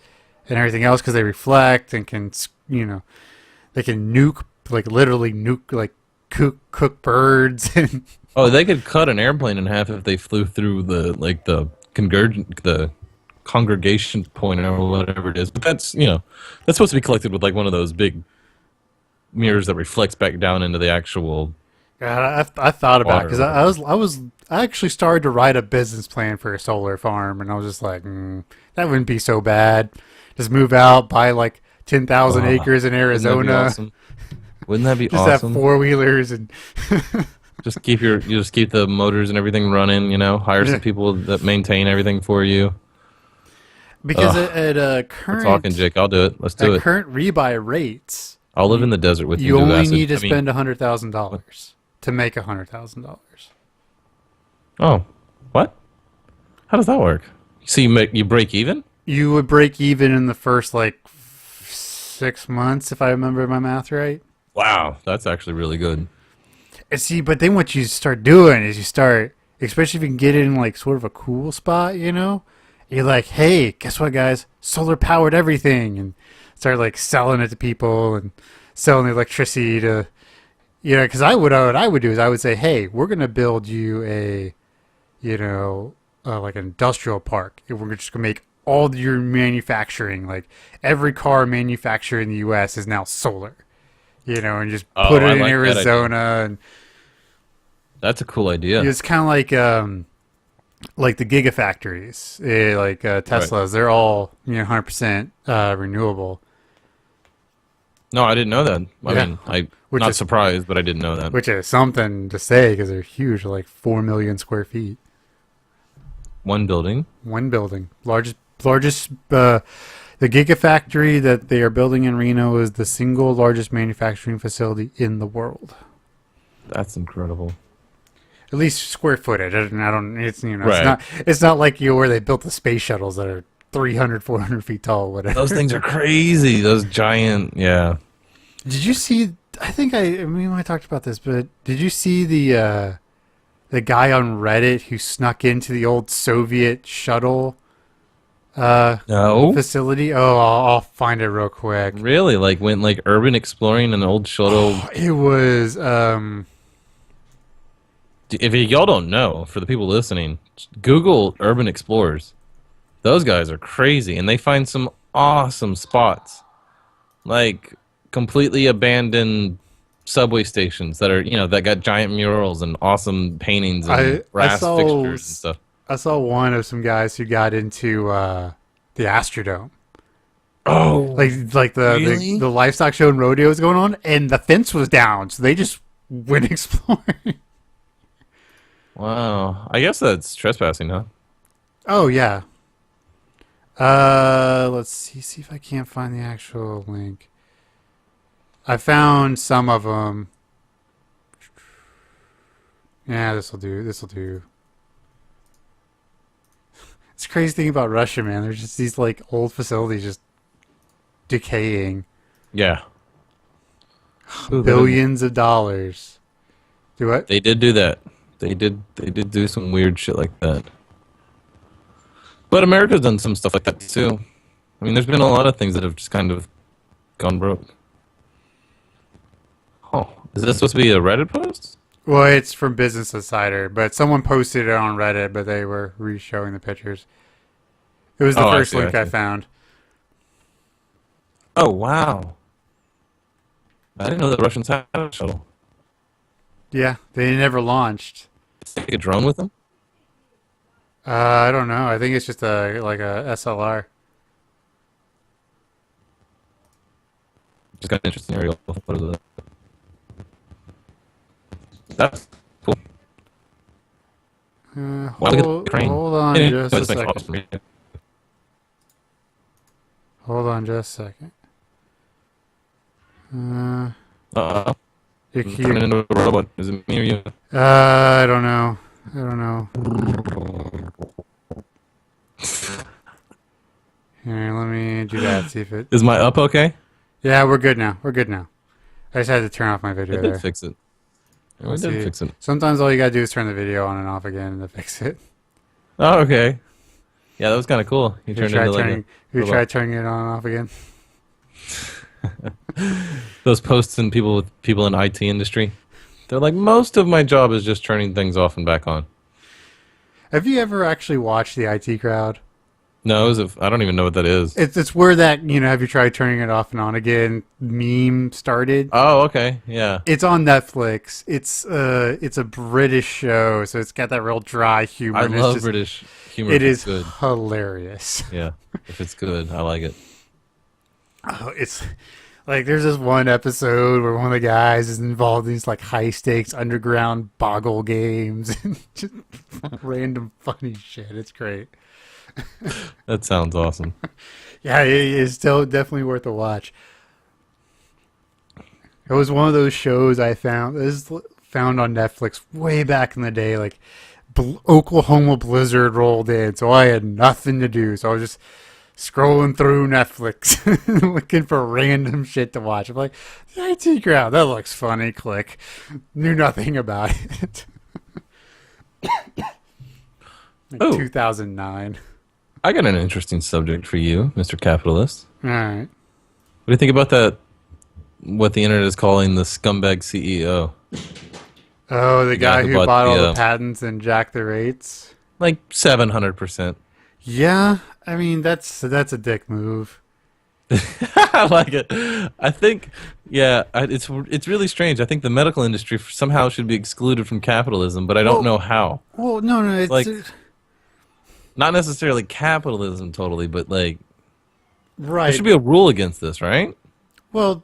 and everything else because they reflect and can, they can nuke, like, literally nuke, like, cook birds. And
oh, they could cut an airplane in half if they flew through the congregation point or whatever it is. But that's, that's supposed to be collected with, like, one of those big mirrors that reflects back down into the actual...
God, I thought about it because I actually started to write a business plan for a solar farm, and I was just like, that wouldn't be so bad. Just move out, buy like 10,000 acres in Arizona.
Wouldn't that be
just
awesome?
Have 4-wheelers and
just keep the motors and everything running. Hire some people that maintain everything for you.
Because at current,
we're talking, Jake. I'll do it. Let's do it.
At current rebuy rates,
I'll live in the desert with you.
You only need to spend $100,000 to make $100,000.
Oh, what? How does that work? So you break even?
You would break even in the first 6 months, if I remember my math right.
Wow, that's actually really good.
And see, but then what you start doing is especially if you can get it in like sort of a cool spot, you're like, hey, guess what, guys? Solar powered everything, and start like selling it to people and selling the electricity to. Because what I would do is I would say, hey, we're going to build you a, like an industrial park. And we're just going to make all your manufacturing, like every car manufactured in the U.S. is now solar, and just put it in Arizona. And
that's a cool idea.
It's kind of like the gigafactories, like Teslas. Right. They're all 100% renewable.
No, I didn't know that. I mean, I'm not surprised, but I didn't know that.
Which is something to say because they're huge, like 4 million square feet.
One building.
Largest. The gigafactory that they are building in Reno is the single largest manufacturing facility in the world.
That's incredible.
At least square footage. It's
right.
It's not like where they built the space shuttles that are 300, 400 feet tall, whatever.
Those things are crazy. Those giant, yeah.
Did you see? I talked about this, but did you see the guy on Reddit who snuck into the old Soviet shuttle facility? Oh, I'll find it real quick.
Really? Like went urban exploring an old shuttle?
Oh, it was.
If y'all don't know, for the people listening, Google urban explorers. Those guys are crazy, and they find some awesome spots, like completely abandoned subway stations that are, that got giant murals and awesome paintings and brass fixtures and stuff.
I saw one of some guys who got into the Astrodome.
Oh,
like
really?
the livestock show and rodeo was going on, and the fence was down, so they just went exploring.
Wow, I guess that's trespassing, huh?
Oh yeah. Let's see if I can't find the actual link. I found some of them. Yeah, this'll do. crazy thing about Russia, man. There's just these like old facilities just decaying.
Yeah.
Billions of dollars. Do what?
They did do that. They did do some weird shit like that. But America's done some stuff like that too. I mean, there's been a lot of things that have just kind of gone broke. Oh, is this supposed to be a Reddit post?
Well, it's from Business Insider, but someone posted it on Reddit, but they were re-showing the pictures. It was the first link I found.
Oh, wow. I didn't know the Russians had a shuttle.
Yeah, they never launched.
Did they take a drone with them?
I don't know. I think it's just a SLR.
Just got an interesting aerial photos of that. That's cool.
Hold on just a second. Hold on just a second.
You're turning into a robot. Is it me or you?
I don't know. Here, let me do that. See if it.
Is my up okay?
Yeah, we're good now. I just had to turn off my video
I did fix it. I did fix it.
Sometimes all you gotta do is turn the video on and off again to fix it.
Oh, okay. Yeah, that was kind of cool. You tried turning
it on and off again.
Those posts and people in IT industry, they're like, most of my job is just turning things off and back on.
Have you ever actually watched the IT crowd?
No, I don't even know what that is.
It's where that, have you tried turning it off and on again meme started?
Oh, okay. Yeah.
It's on Netflix. It's a British show, so it's got that real dry humor.
I love British humor.
It is
good.
Hilarious.
Yeah. If it's good, I like it.
Oh, it's like there's this one episode where one of the guys is involved in these like high stakes underground boggle games and just random funny shit. It's great.
That sounds awesome.
Yeah, it's still definitely worth a watch. It was one of those shows I found on Netflix way back in the day. Like Oklahoma blizzard rolled in, so I had nothing to do. So I was just scrolling through Netflix looking for random shit to watch. I'm like, the IT crowd, that looks funny. Click. Knew nothing about it. 2009.
I got an interesting subject for you, Mr. Capitalist.
All right.
What do you think about that? What the internet is calling the scumbag CEO?
Oh, the guy who bought all the patents and jacked the rates?
Like 700%.
Yeah, I mean that's a dick move.
I like it. I think, it's really strange. I think the medical industry somehow should be excluded from capitalism, but I don't know how.
Well, no, it's
like not necessarily capitalism totally, but like
right.
There should be a rule against this, right?
Well,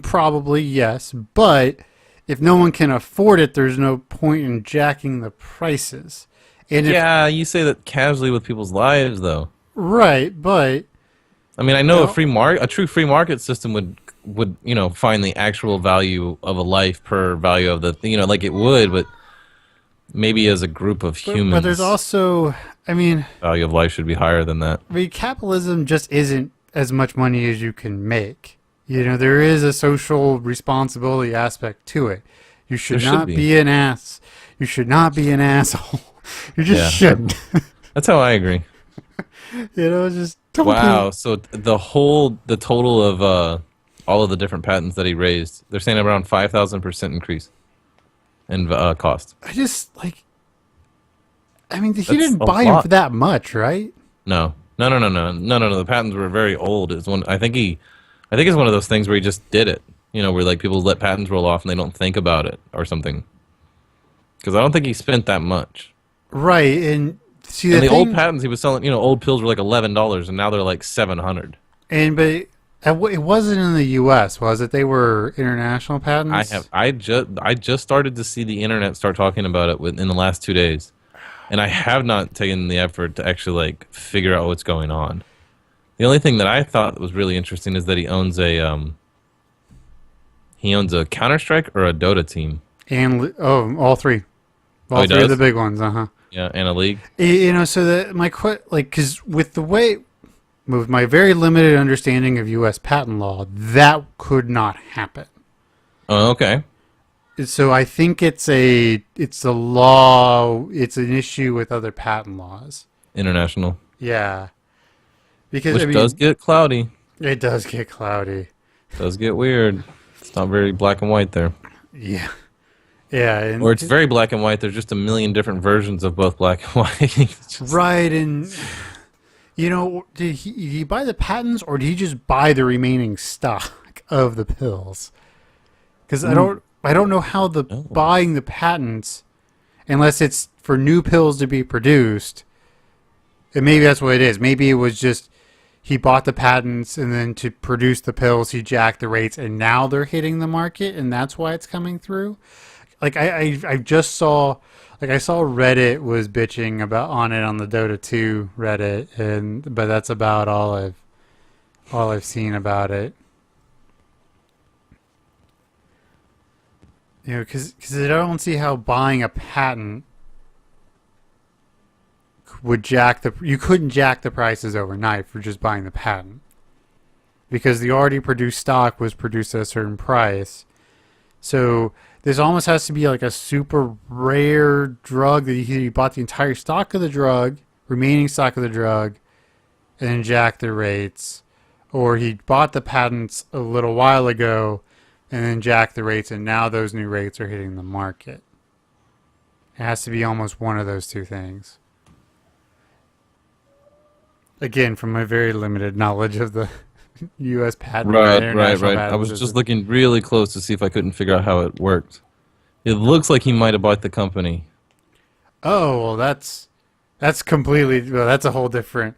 probably yes, but if no one can afford it, there's no point in jacking the prices. And
you say that casually with people's lives, though.
Right, but
I mean, I know a true free market system would find the actual value of a life per value of the like it would, but maybe as a group of humans.
But there's also,
value of life should be higher than that.
I mean, capitalism just isn't as much money as you can make. There is a social responsibility aspect to it. You should not be an ass. You should not be an asshole. You just shouldn't.
That's how I agree.
Just don't
wow. So the total of all of the different patents that he raised, they're saying around 5,000% increase in cost.
I just he didn't buy him for that much, right?
No. The patents were very old. It's one. I think it's one of those things where he just did it. Where like people let patents roll off and they don't think about it or something. Because I don't think he spent that much. Right, and see the old patents he was selling, old pills were like $11, and now they're like $700.
But it wasn't in the U.S., was it? They were international patents.
I just started to see the internet start talking about it in the last 2 days, and I have not taken the effort to actually figure out what's going on. The only thing that I thought was really interesting is that he owns a Counter-Strike or a Dota team.
And all three. All three of the big ones,
Yeah, and a league.
So that because with my very limited understanding of U.S. patent law, that could not happen.
Oh, okay.
So I think it's a law. It's an issue with other patent laws.
International.
Yeah, because
Which does get cloudy.
It does get cloudy.
Does get weird. It's not very black and white there.
Yeah. Yeah.
Or it's very black and white. There's just a million different versions of both black and white.
Right. And, did he buy the patents or did he just buy the remaining stock of the pills? Because I don't know how buying the patents, unless it's for new pills to be produced, and maybe that's what it is. Maybe it was just he bought the patents and then to produce the pills, he jacked the rates and now they're hitting the market and that's why it's coming through. Like I just saw, I saw Reddit was bitching on the Dota 2 Reddit, but that's about all I've seen about it. Because I don't see how buying a patent you couldn't jack the prices overnight for just buying the patent, because the already produced stock was produced at a certain price. So this almost has to be like a super rare drug that he bought the entire stock of the drug, remaining stock of the drug, and then jacked the rates, or he bought the patents a little while ago and then jacked the rates, and now those new rates are hitting the market. It has to be almost one of those two things. Again, from my very limited knowledge of the U.S. patent.
Right. I was just looking really close to see if I couldn't figure out how it worked. It looks like he might have bought the company.
Oh, well, that's completely. Well, that's a whole different.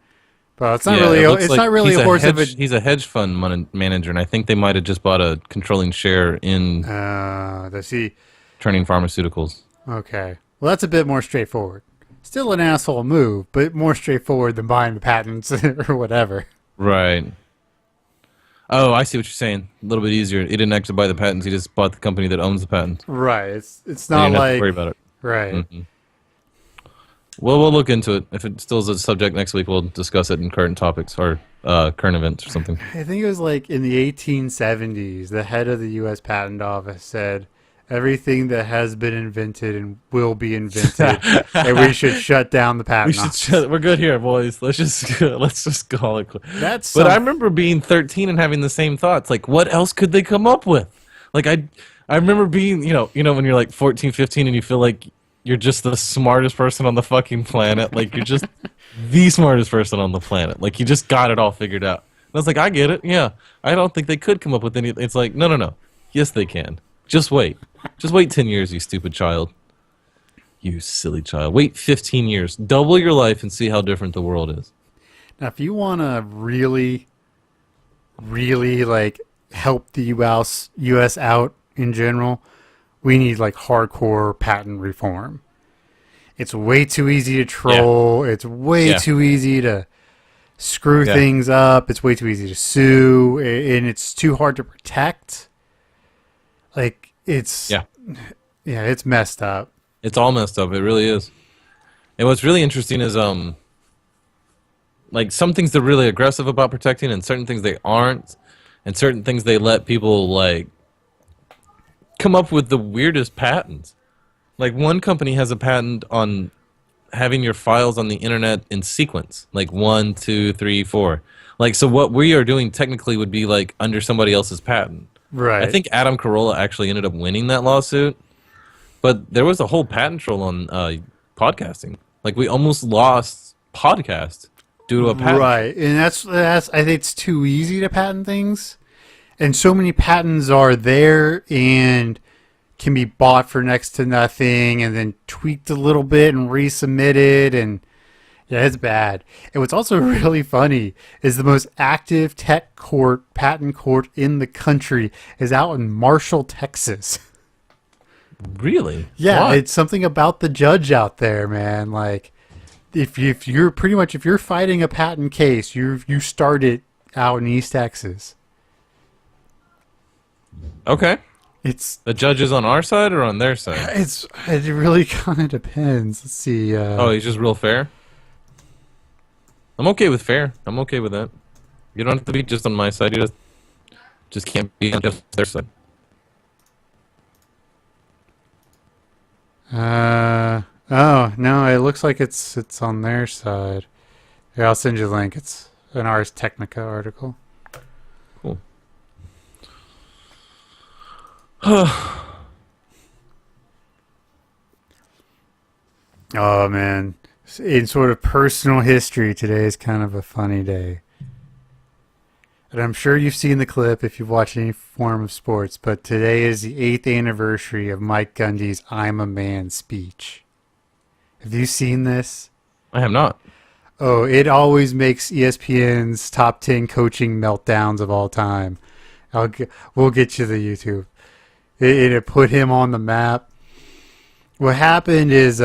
Well, it's not really. It's like not really a horse of a.
He's a hedge fund manager, and I think they might have just bought a controlling share in. Turning pharmaceuticals.
Okay, well, that's a bit more straightforward. Still an asshole move, but more straightforward than buying the patents or whatever.
Right. Oh, I see what you're saying. A little bit easier. He didn't actually buy the patents. He just bought the company that owns the patents.
Right. It's not
like...
have
to worry about it.
Right.
Mm-hmm. Well, we'll look into it. If it still is a subject next week, we'll discuss it in current topics or current events or something.
I think it was like in the 1870s, the head of the U.S. Patent Office said, everything that has been invented and will be invented, and we should shut down the patent office.
We're good here, boys. Let's just call it.
But
I remember being 13 and having the same thoughts. Like, what else could they come up with? Like, I remember being, when you're like 14, 15, and you feel like you're just the smartest person on the fucking planet. Like, you're just the smartest person on the planet. Like, you just got it all figured out. And I was like, I get it. Yeah, I don't think they could come up with any. It's like, no. Yes, they can. Just wait. Just wait 10 years, you stupid child. You silly child. Wait 15 years. Double your life and see how different the world is.
Now, if you want to really, really, help the U.S. out in general, we need, hardcore patent reform. It's way too easy to troll. Yeah. It's way too easy to screw things up. It's way too easy to sue. And it's too hard to protect. It's messed up.
It's all messed up. It really is. And what's really interesting is some things they're really aggressive about protecting, and certain things they aren't, and certain things they let people come up with the weirdest patents. Like, one company has a patent on having your files on the internet in sequence, 1, 2, 3, 4. So what we are doing technically would be under somebody else's patent.
Right.
I think Adam Carolla actually ended up winning that lawsuit, but there was a whole patent troll on podcasting. We almost lost podcast due to a patent.
Right, and that's I think it's too easy to patent things, and so many patents are there and can be bought for next to nothing, and then tweaked a little bit and resubmitted, and yeah, it's bad. And what's also really funny is the most active patent court in the country is out in Marshall, Texas.
Really?
Yeah,
Why?
It's something about the judge out there, man. If you're fighting a patent case, you start it out in East Texas.
Okay.
It's
The judge is on our side or on their side?
it really kind of depends. Let's see.
Oh, he's just real fair? I'm okay with fair. I'm okay with that. You don't have to be just on my side. You just can't be on just their side.
Oh no, it looks like it's on their side. Here, I'll send you the link. It's an Ars Technica article.
Cool.
Oh man, in sort of personal history, today is kind of a funny day. And I'm sure you've seen the clip if you've watched any form of sports, but today is the 8th anniversary of Mike Gundy's "I'm a Man" speech. Have you seen this?
I have not.
Oh, it always makes ESPN's top 10 coaching meltdowns of all time. We'll get you the YouTube. It put him on the map. What happened is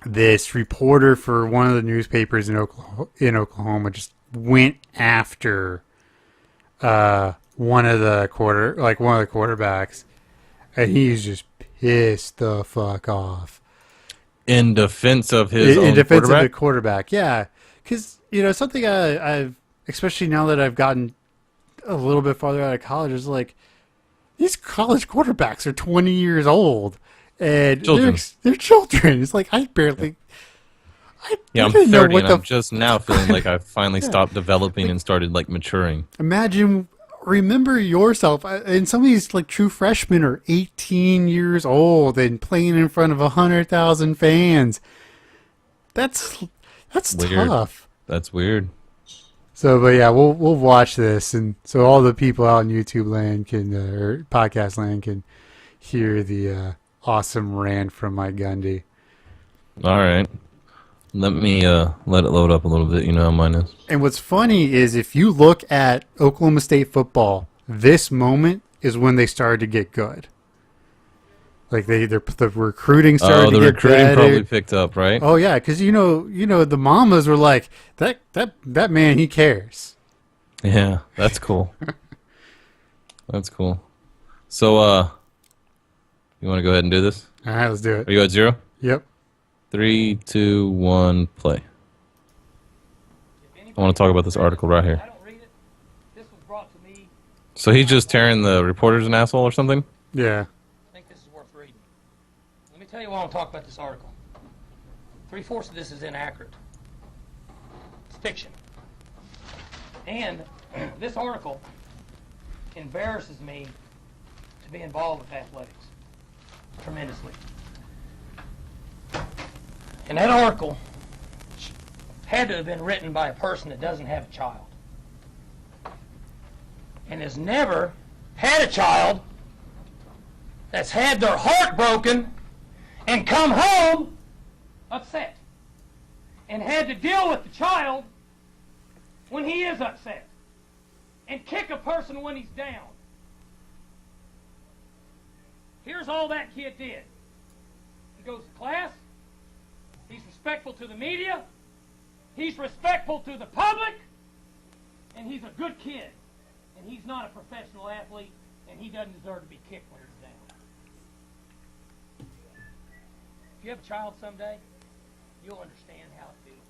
this reporter for one of the newspapers in Oklahoma just went after one of the quarterbacks, and he's just pissed the fuck off.
In defense of his own
In defense
quarterback?
of the quarterback, yeah. Because, something I've, especially now that I've gotten a little bit farther out of college, is like, these college quarterbacks are 20 years old. And they're children. It's like, I barely...
I'm
didn't know
30
what
and
the
I'm just now feeling like I finally stopped developing and started, maturing.
Remember yourself, and some of these true freshmen are 18 years old and playing in front of 100,000 fans. That's
Weird.
tough.
That's weird.
So, but yeah, we'll watch this, and so all the people out in YouTube land or podcast land can hear the awesome rant from Mike Gundy.
All right. Let me let it load up a little bit. You know how mine is.
And what's funny is if you look at Oklahoma State football, this moment is when they started to get good. Like the recruiting started to get better.
The recruiting probably picked up, right?
Oh yeah, because the mamas were like that man, he cares.
Yeah, that's cool. That's cool. So you want to go ahead and do this?
All right, let's do it.
Are you at 0?
Yep.
3, 2, 1, play. I want to talk about this article right here.
I don't read it. This was brought to me.
So he's just tearing the reporters an asshole or something?
Yeah.
I think this is worth reading. Let me tell you why I want to talk about this article. 3/4 of this is inaccurate. It's fiction. And this article embarrasses me to be involved with athletics tremendously. And that article had to have been written by a person that doesn't have a child and has never had a child that's had their heart broken and come home upset and had to deal with the child when he is upset and kick a person when he's down. Here's all that kid did. He goes to class. He's respectful to the media. He's respectful to the public. And he's a good kid. And he's not a professional athlete. And he doesn't deserve to be kicked when he's down. If you have a child someday, you'll understand how it feels.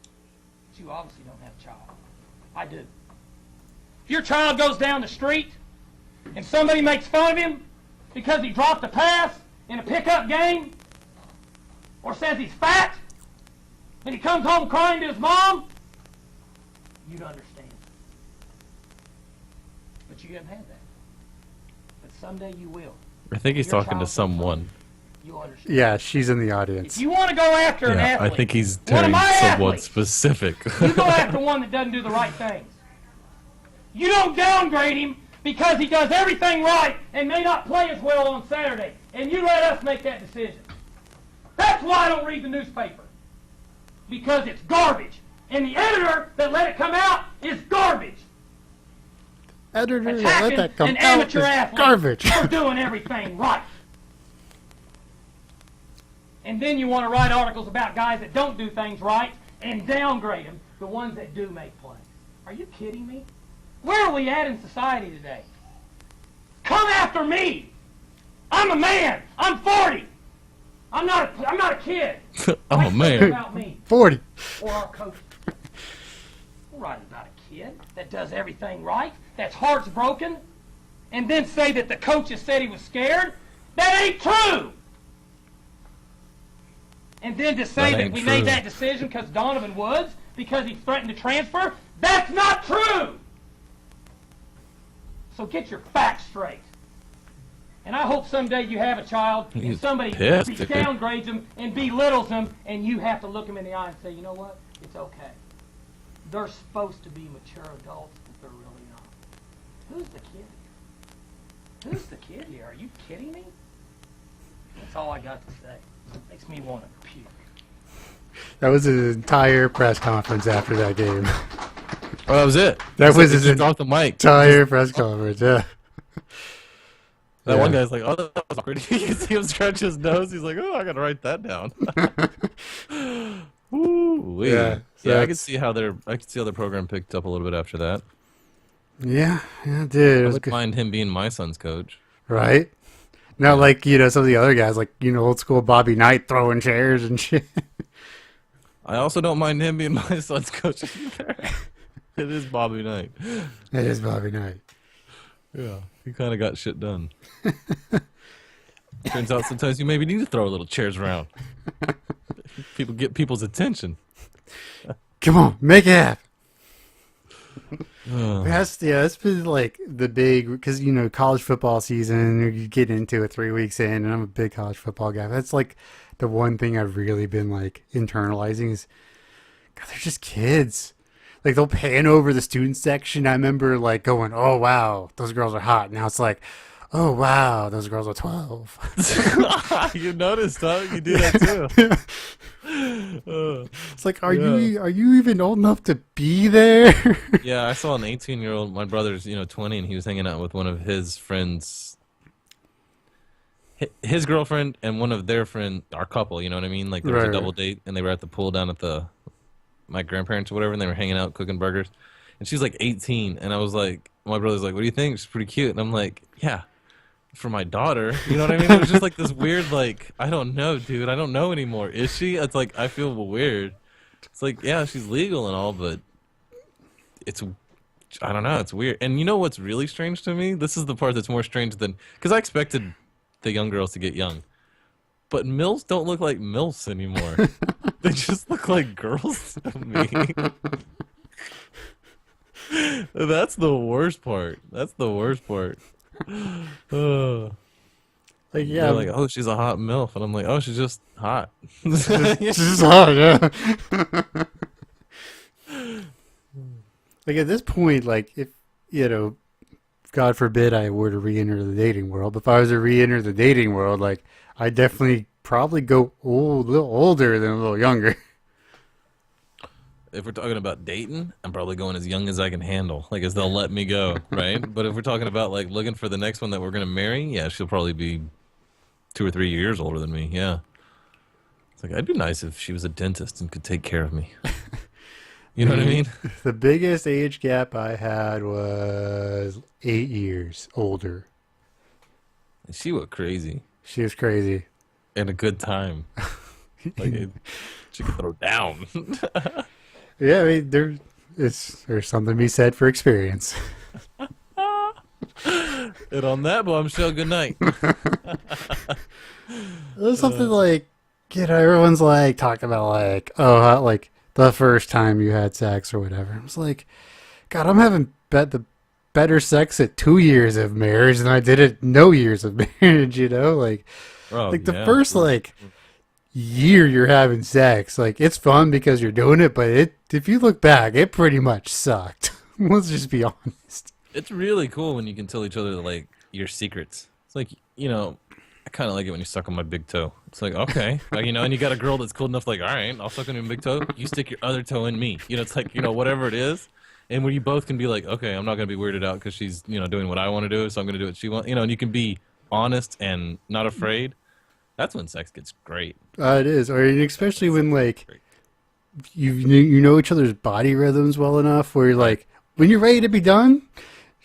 But you obviously don't have a child. I do. If your child goes down the street and somebody makes fun of him because he dropped a pass in a pickup game or says he's fat, and he comes home crying to his mom, you'd understand. But you haven't had that. But someday you will.
I think he's
Your
talking to
child
someone.
You'll understand.
Yeah, she's in the audience.
If you want to go after an
Yeah,
athlete,
I think he's
one of
telling
my
someone
athletes,
specific.
you go after one that doesn't do the right things. You don't downgrade him because he does everything right and may not play as well on Saturday. And you let us make that decision. That's why I don't read the newspaper. Because it's garbage. And the editor that let it come out is garbage.
Editor, let
Attacking
that come
an
out
amateur
is
athlete
garbage.
for doing everything right. And then you want to write articles about guys that don't do things right and downgrade them, the ones that do make plays. Are you kidding me? Where are we at in society today? come after me. I'm a man. I'm 40. I'm not a kid.
I'm a man.
About me
40.
or our coach. We're writing about a kid that does everything right, that's heart's broken, and then say that the coaches said he was scared. That ain't true. And then to say that we made that decision because Donovan Woods, because he threatened to transfer, that's not true. So get your facts straight. And I hope someday you have a child and somebody downgrades them and belittles them, and you have to look them in the eye and say, you know what? It's okay. They're supposed to be mature adults, but they're really not. Who's the kid? Who's the kid here? Are you kidding me? That's all I got to say. Makes me want to puke.
That was his entire press conference after that game.
Oh, that was it.
That was his
off the mic.
Entire press conference, yeah.
That one guy's like, oh, that was awkward. You can see him scratch his nose. He's like, oh, I gotta write that down. Ooh, yeah. Yeah, I could see how their program picked up a little bit after that.
Yeah, it did.
I would mind him being my son's coach.
Right? Not like, some of the other guys, like, old school Bobby Knight throwing chairs and shit.
I also don't mind him being my son's coach either. It is Bobby Knight.
It is Bobby Knight.
Yeah, he kind of got shit done. Turns out sometimes you maybe need to throw little chairs around. People get people's attention.
Come on, make it happen. That's been like the big, because college football season, you get into it 3 weeks in, and I'm a big college football guy. That's like the one thing I've really been like internalizing is, God, they're just kids. Like they'll pan over the student section. I remember like going, "Oh wow, those girls are hot." Now it's like, "Oh wow, those girls are 12."
You noticed, huh? You do that too.
It's like, are you even old enough to be there?
Yeah, I saw an 18-year-old. My brother's 20, and he was hanging out with one of his friends, his girlfriend, and one of their friend, our couple. You know what I mean? Like there was a double date, and they were at the pool down at my grandparents or whatever, and they were hanging out cooking burgers. And she's like 18, and I was like, my brother's like, "What do you think? She's pretty cute." And I'm like, "Yeah, for my daughter." You know what I mean? It was just like this weird, like, I don't know, dude. I don't know anymore. Is she? It's like, I feel weird. It's like, yeah, she's legal and all, but I don't know. It's weird. And you know what's really strange to me? This is the part that's more strange than, because I expected the young girls to get young. But MILFs don't look like MILFs anymore. They just look like girls to me. That's the worst part. Like, yeah, they're like, "Oh, she's a hot MILF," and I'm like, "Oh, she's just hot."
She's just hot, yeah. Like at this point, like if God forbid I were to re-enter the dating world. If I was to re-enter the dating world, like I definitely probably go a little older than a little younger.
If we're talking about dating, I'm probably going as young as I can handle, like as they'll let me go, right? But if we're talking about like looking for the next one that we're gonna marry, yeah, she'll probably be 2 or 3 years older than me. Yeah, it's like I'd be nice if she was a dentist and could take care of me. You know what I mean?
The biggest age gap I had was 8 years older.
She was crazy.
She was crazy.
And a good time. Like she could throw down.
Yeah, I mean, there's something to be said for experience.
And on that bombshell, good night.
There's something like, everyone's like talking about like, oh, how, like the first time you had sex or whatever. I was like, God, I'm having the better sex at 2 years of marriage than I did at no years of marriage. Like, the first like year you're having sex, like it's fun because you're doing it, but if you look back, it pretty much sucked. Let's just be honest.
It's really cool when you can tell each other like your secrets. It's like, I kind of like it when you suck on my big toe. It's like, okay, like, and you got a girl that's cool enough, like, all right, I'll suck on your big toe. You stick your other toe in me. It's like, whatever it is. And when you both can be like, okay, I'm not going to be weirded out because she's, doing what I want to do, so I'm going to do what she wants. And you can be honest and not afraid. That's when sex gets great.
It is, or especially when like you know each other's body rhythms well enough, where you're like, when you're ready to be done,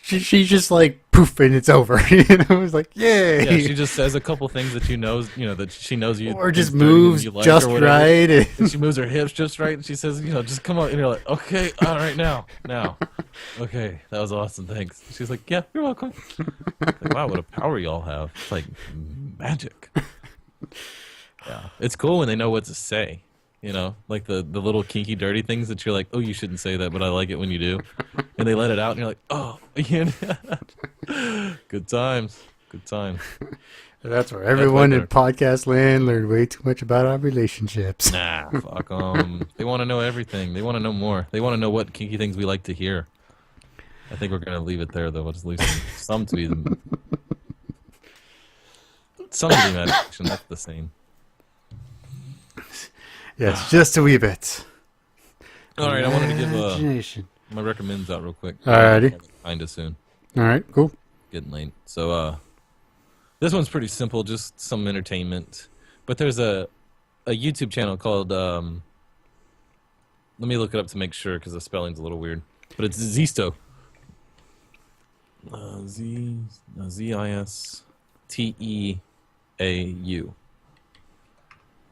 She just like poof and it's over. It's like yay.
Yeah, she just says a couple things that that she knows you.
Or just
think dirty and
moves
you like
just
or whatever.
right.
And she moves her hips just right, and she says, just come on. And you're like, okay, all right, now. Okay, that was awesome, thanks. She's like, yeah, you're welcome. Like, wow, what a power y'all have. It's like magic. Yeah, it's cool when they know what to say. Like the little kinky, dirty things that you're like, oh, you shouldn't say that, but I like it when you do. And they let it out, and you're like, oh, good times.
That's where everyone in podcast land learned way too much about our relationships.
Nah, fuck them. They want to know everything. They want to know more. They want to know what kinky things we like to hear. I think we're going to leave it there, though. We'll just leave some to be the imagination. That's the same.
Yes, just a wee bit.
All right, I wanted to give
Imagination.
my recommends out real quick.
Alrighty.
Kinda soon.
All right, cool.
Getting late. So this one's pretty simple, just some entertainment. But there's a YouTube channel called let me look it up to make sure because the spelling's a little weird. But it's Zisto. Zisteau.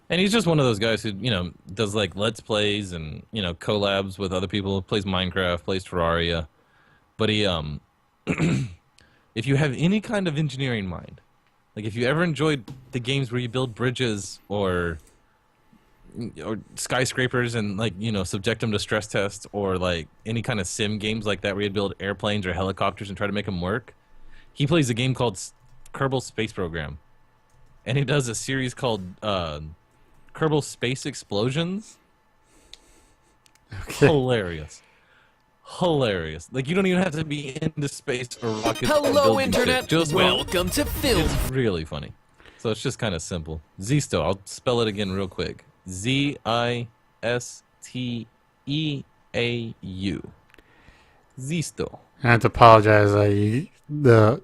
And he's just one of those guys who, does like Let's Plays and, collabs with other people, plays Minecraft, plays Terraria. But he, if you have any kind of engineering mind, like if you ever enjoyed the games where you build bridges or skyscrapers and like, subject them to stress tests, or like any kind of sim games like that where you build airplanes or helicopters and try to make them work, he plays a game called Kerbal Space Program. And he does a series called, Kerbal Space Explosions. Okay. Hilarious. Like, you don't even have to be into space or rockets.
Hello, Internet.
Just
welcome to Film.
It's really funny. So it's just kind of simple. Zisto. I'll spell it again real quick. Zisteau. Zisto.
I have to apologize. The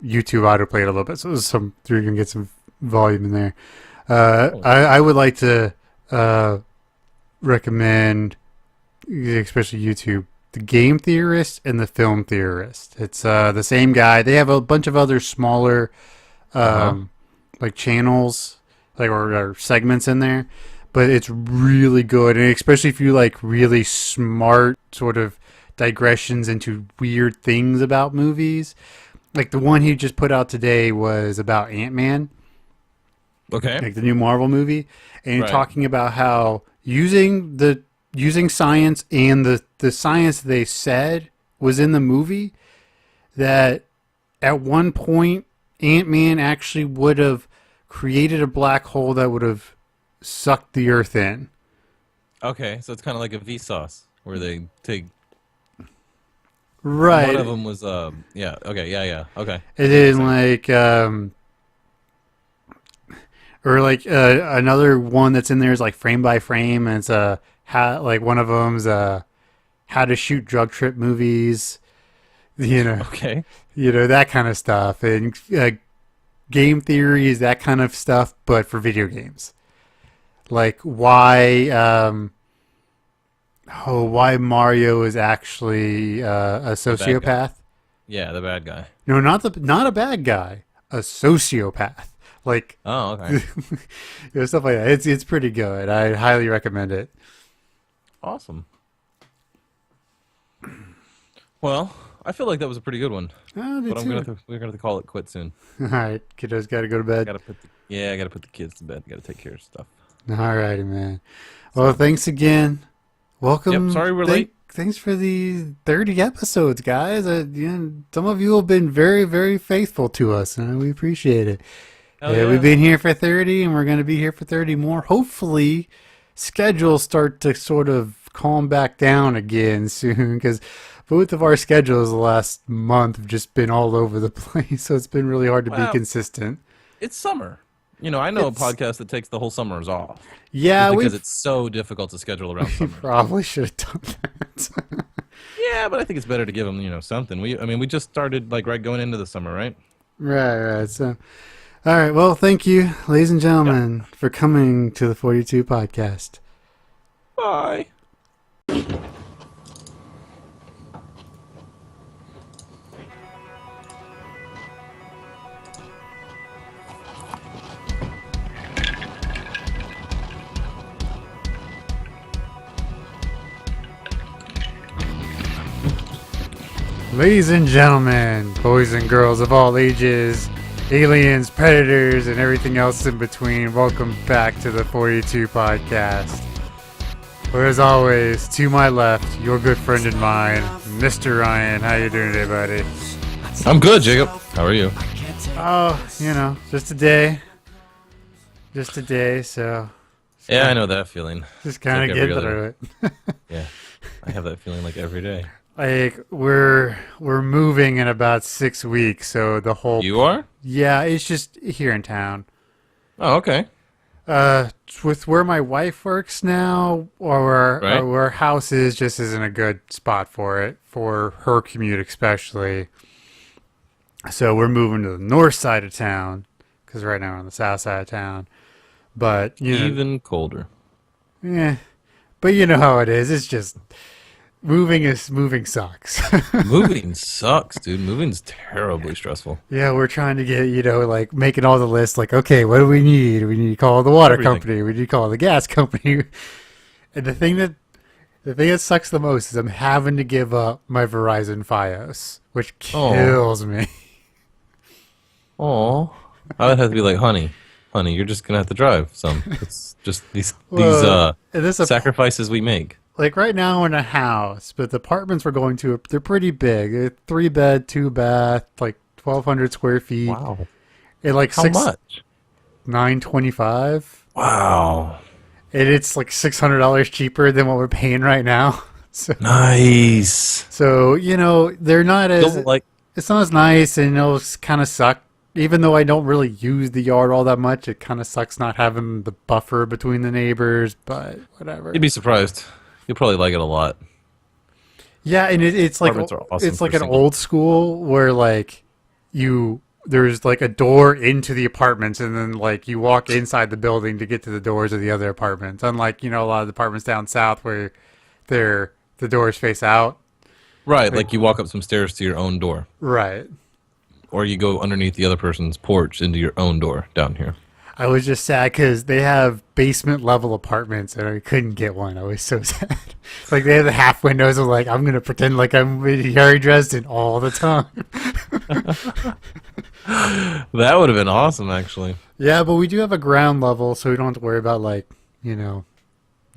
YouTube autoplayed a little bit, so there's you can get some volume in there. I would like to recommend, especially YouTube, The Game Theorist and The Film Theorist. It's the same guy. They have a bunch of other smaller like channels, like or segments in there, but it's really good, and especially if you like really smart sort of digressions into weird things about movies. Like the one he just put out today was about Ant-Man.
Okay.
Like the new Marvel movie, and talking about how using science and the science they said was in the movie, that at one point Ant-Man actually would have created a black hole that would have sucked the Earth in.
Okay, so it's kind of like a Vsauce where they take.
Right.
One of them was yeah. Okay. Yeah. Okay.
And then like or like another one that's in there is like Frame by Frame, and it's like one of them's how to shoot drug trip movies,
Okay.
That kind of stuff, and game theory is that kind of stuff, but for video games, like why Mario is actually a sociopath.
Yeah, the bad guy.
No, not a bad guy, a sociopath. Like,
oh, okay.
Stuff like that. It's pretty good. I highly recommend it.
Awesome. Well, I feel like that was a pretty good one.
Oh,
but we're gonna have to call it quit soon.
All right, kiddos, gotta go to bed.
I gotta put the kids to bed. Gotta take care of stuff.
All righty, man. Well, thanks again. Welcome.
Yep, sorry we're late.
Thanks for the 30 episodes, guys. Some of you have been very, very faithful to us, and we appreciate it. Yeah, we've been here for 30, and we're going to be here for 30 more. Hopefully, schedules start to sort of calm back down again soon, because both of our schedules the last month have just been all over the place, so it's been really hard to be consistent.
It's summer. I know a podcast that takes the whole summers off.
Yeah,
because it's so difficult to schedule around summer.
Probably should have done that.
Yeah, but I think it's better to give them, something. We just started going into the summer, right?
Right. So, all right. Well, thank you, ladies and gentlemen, for coming to the 42 Podcast.
Bye.
Ladies and gentlemen, boys and girls of all ages, aliens, predators, and everything else in between, welcome back to the 42 Podcast. Where as always, to my left, your good friend and mine, Mr. Ryan. How you doing today, buddy?
I'm good, Jacob. How are you?
Oh, just a day. Just a day, so...
Yeah, I know that feeling.
Just kind of get through it.
Yeah, I have that feeling like every day.
Like, we're moving in about 6 weeks, so the whole...
You are?
Yeah, it's just here in town.
Oh, okay.
With where my wife works now, or
Right.
where our house is, just isn't a good spot for it, for her commute especially. So we're moving to the north side of town, because right now we're on the south side of town. But,
Even colder.
yeah, but you know how it is. It's just... Moving sucks.
Moving sucks, dude. Moving's terribly stressful.
Yeah, we're trying to get, like, making all the lists, like, okay, what do we need? We need to call the water company. We need to call the gas company. And the thing that sucks the most is I'm having to give up my Verizon Fios, which kills me.
Oh, I would have to be like, honey, you're just gonna have to drive some. It's just these sacrifices we make.
Like right now we're in a house, but the apartments we're going to, they're pretty big. They're 3-bed, 2-bath, like 1,200 square feet.
Wow.
And like
How much?
$925.
Wow.
And it's like $600 cheaper than what we're paying right now. So,
Nice.
so they're not as
Still,
it's not as nice, and it'll kind of suck. Even though I don't really use the yard all that much, it kind of sucks not having the buffer between the neighbors. But whatever.
you'd be surprised. You'll probably like it a lot.
Yeah, and it's like
Apartments are awesome
it's like
for
an
single.
old school where like there's like a door into the apartments, and then like you walk inside the building to get to the doors of the other apartments. Unlike a lot of the apartments down south where the doors face out.
Right, like you walk up some stairs to your own door.
Right.
Or you go underneath the other person's porch into your own door down here.
I was just sad because they have basement level apartments, and I couldn't get one. I was so sad. Like they have the half windows. I'm like, I'm gonna pretend like I'm with Harry Dresden all the time.
That would have been awesome, actually.
Yeah, but we do have a ground level, so we don't have to worry about like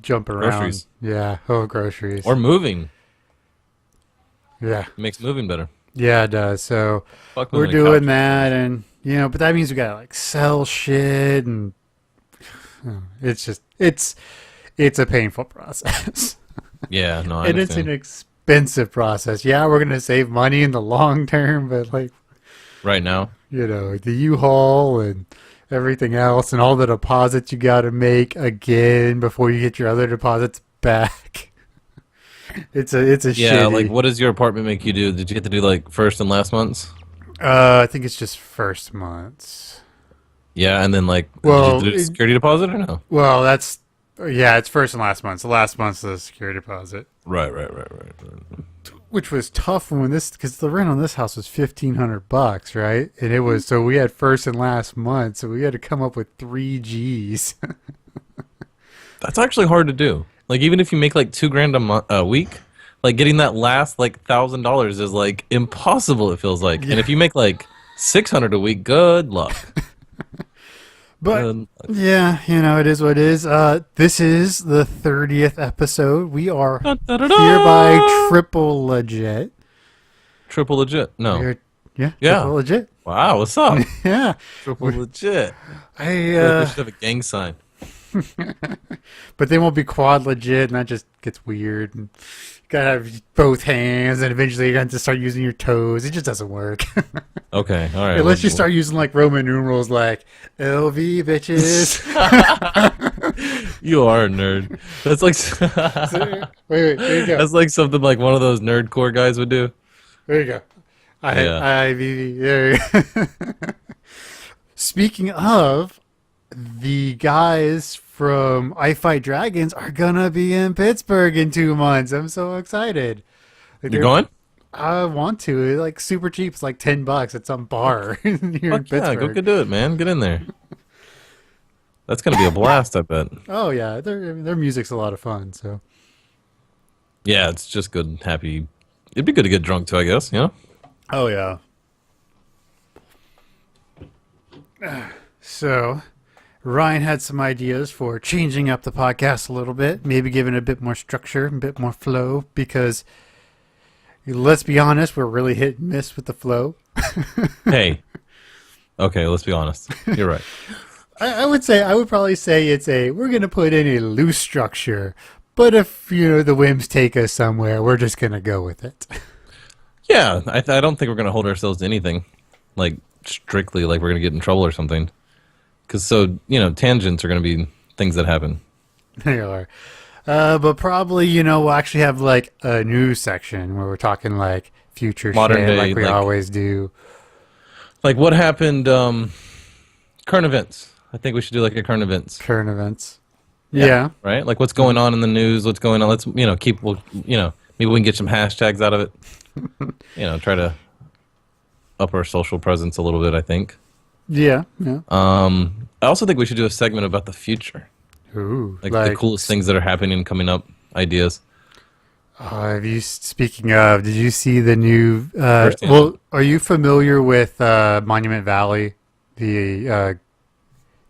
jump around.
Groceries.
Yeah, groceries.
Or moving.
Yeah,
It makes moving better.
yeah, it does. So
Fuck
we're
moving a
doing
couch.
that, and but that means we gotta like sell shit, and it's just it's a painful process.
Yeah, no, I
And it's an
understand.
expensive process. Yeah, we're gonna save money in the long term, but like
Right now.
the U-Haul and everything else, and all the deposits you got to make again before you get your other deposits back. It's a
Yeah,
shitty.
like what does your apartment make you do? Did you get to do like first and last months?
I think it's just first months.
Yeah, and then like
Well,
did you do a security deposit or no?
Well, it's first and last month. The last month's the security deposit,
Right.
which was tough because the rent on this house was $1,500, right? And it was so we had first and last month, so we had to come up with 3 G's.
That's actually hard to do. Like even if you make like $2,000 a week, like getting that last like $1,000 is like impossible. It feels like, and if you make like $600 a week, good luck.
But yeah, it is what it is. This is the 30th episode. We are hereby triple legit.
Triple legit. No.
Yeah.
Yeah.
Triple legit.
Wow. What's up?
Yeah.
Triple legit.
I
We should have a gang sign.
but they won't be quad legit, and that just gets weird. And you gotta have both hands, and eventually you're going to start using your toes. It just doesn't work.
Okay. All right.
Unless you start using like Roman numerals like LV bitches.
You are a nerd. That's like
Wait, there you go.
that's like something like one of those nerdcore guys would do.
There you go. IVV. There you go. Speaking of, the guys from I Fight Dragons are gonna be in Pittsburgh in 2 months. I'm so excited. Like,
You're going?
I want to. It's like super cheap. It's like $10 at some bar here in
Fuck yeah,
Pittsburgh.
go do it, man. Get in there. That's gonna be a blast, I bet.
Oh yeah, their music's a lot of fun. So
Yeah, it's just good, happy It'd be good to get drunk too, I guess. You know.
Oh yeah. So, Ryan had some ideas for changing up the podcast a little bit, maybe giving it a bit more structure, a bit more flow, because let's be honest, we're really hit and miss with the flow.
Hey. Okay, let's be honest. You're right.
I would probably say we're going to put in a loose structure, but if, the whims take us somewhere, we're just going to go with it.
Yeah, I don't think we're going to hold ourselves to anything, like, strictly, like we're going to get in trouble or something. Because tangents are going to be things that happen.
They are. But probably, we'll actually have, like, a news section where we're talking, like, future
Modern
shit
day,
like we
like,
always do.
Like, what happened, current events. I think we should do, like, a current events.
Current events. Yeah.
Right? Like, what's going on in the news, what's going on. Let's, maybe we can get some hashtags out of it. Try to up our social presence a little bit, I think.
Yeah.
I also think we should do a segment about the future.
Ooh.
Like the coolest things that are happening, coming up, ideas.
Speaking of, did you see the new, are you familiar with Monument Valley, the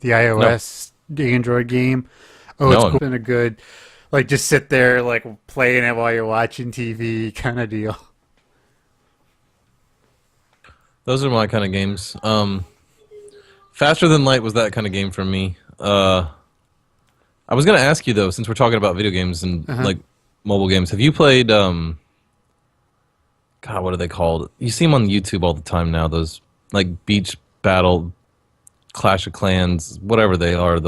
iOS Android game? Oh, it's cool. Been a good, like, just sit there, like, playing it while you're watching TV kind of deal.
Those are my kind of games. Faster Than Light was that kind of game for me. I was going to ask you, though, since we're talking about video games and, like, mobile games, have you played, God, what are they called? You see them on YouTube all the time now, those, like, beach battle, Clash of Clans, whatever they are.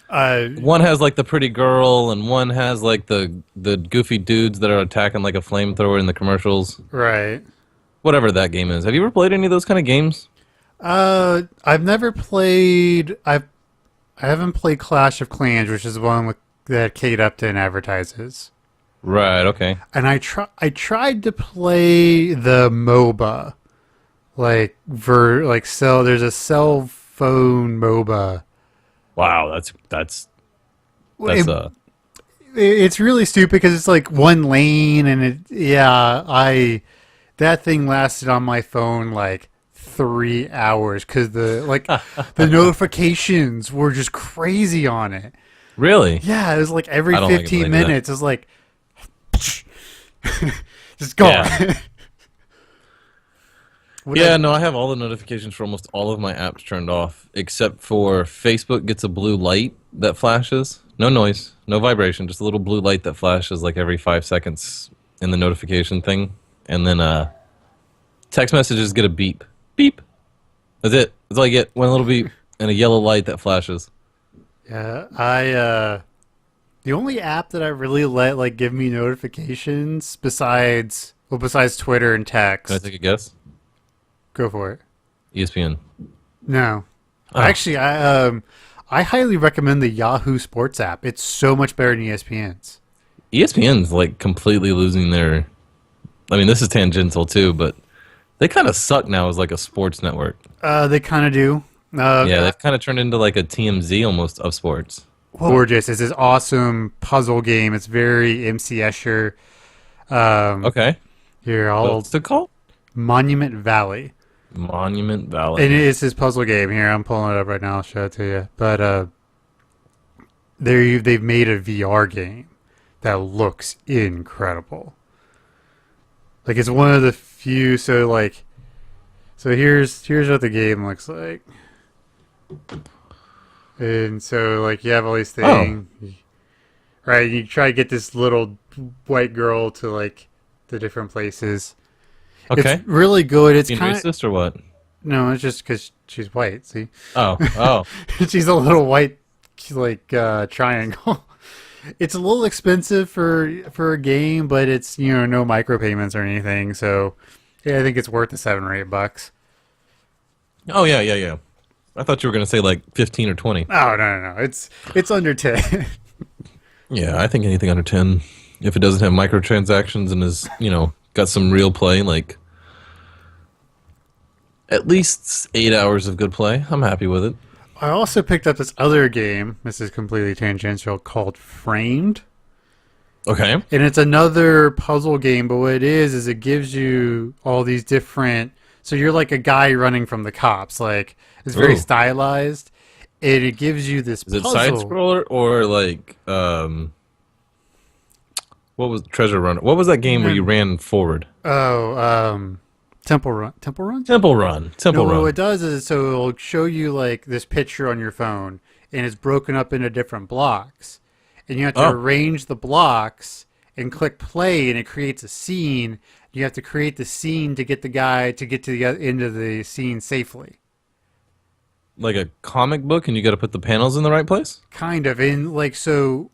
One has, like, the pretty girl, and one has, like, the goofy dudes that are attacking, like, a flamethrower in the commercials.
Right.
Whatever that game is. Have you ever played any of those kind of games?
I've never played. I haven't played Clash of Clans, which is the one that Kate Upton advertises.
Right. Okay.
And I tried to play the MOBA, there's a cell phone MOBA.
Wow, that's
it's really stupid because it's like one lane, and that thing lasted on my phone like 3 hours because the notifications were just crazy on it.
Really?
Yeah, it was like every 15 minutes. It was like, just go.
Yeah. No, I have all the notifications for almost all of my apps turned off, except for Facebook gets a blue light that flashes. No noise, no vibration, just a little blue light that flashes like every 5 seconds in the notification thing. And then text messages get a beep. Beep. That's it. That's all I get. One little beep and a yellow light that flashes.
Yeah, the only app that I really let give me notifications besides Twitter and text.
Can I take a guess?
Go for it.
ESPN.
No.
Oh.
Actually, I highly recommend the Yahoo Sports app. It's so much better than ESPN's.
ESPN's like completely losing their... I mean, this is tangential too, but they kind of suck now as like a sports network.
They kind of do.
Yeah, they've kind of turned into like a TMZ almost of sports.
Gorgeous. It's this awesome puzzle game. It's very MC Escher.
Okay.
Here,
What's it called?
Monument Valley.
Monument Valley.
And it is his puzzle game. Here, I'm pulling it up right now. I'll show it to you. But they've made a VR game that looks incredible. Like, it's one of the few. So here's what the game looks like. And so you have all these things, right? You try to get this little white girl to the different places.
Okay.
It's really good. It's
kind of racist or what?
No, it's just because she's white. See?
Oh.
She's a little white, triangle. It's a little expensive for a game, but it's no micropayments or anything. So yeah, I think it's worth the $7 or $8.
Oh yeah. I thought you were gonna say 15 or 20.
Oh no. It's under 10.
Yeah, I think anything under 10, if it doesn't have microtransactions and is got some real play, at least 8 hours of good play, I'm happy with it.
I also picked up this other game. This is completely tangential, called Framed.
Okay.
And it's another puzzle game, but what it is it gives you all these different. So you're like a guy running from the cops. Like it's very
Ooh.
stylized, and it gives you this
Is it
puzzle.
side scroller or like what was Treasure Run? What was that game where you ran forward?
Oh, Temple Run. Temple Run.
Temple Run. Temple
No,
Run.
what it does is so it'll show you like this picture on your phone, and it's broken up into different blocks, and you have to arrange the blocks and click play, and it creates a scene. You have to create the scene to get the guy to get to the end of the scene safely.
Like a comic book, and you got to put the panels in the right place.
Kind of, and like so,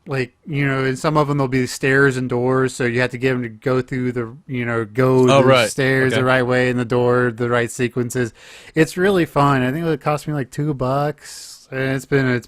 like in some of them there'll be stairs and doors, so you have to get them to go through the the stairs the right way and the door the right sequences. It's really fun. I think it cost me like $2, and it's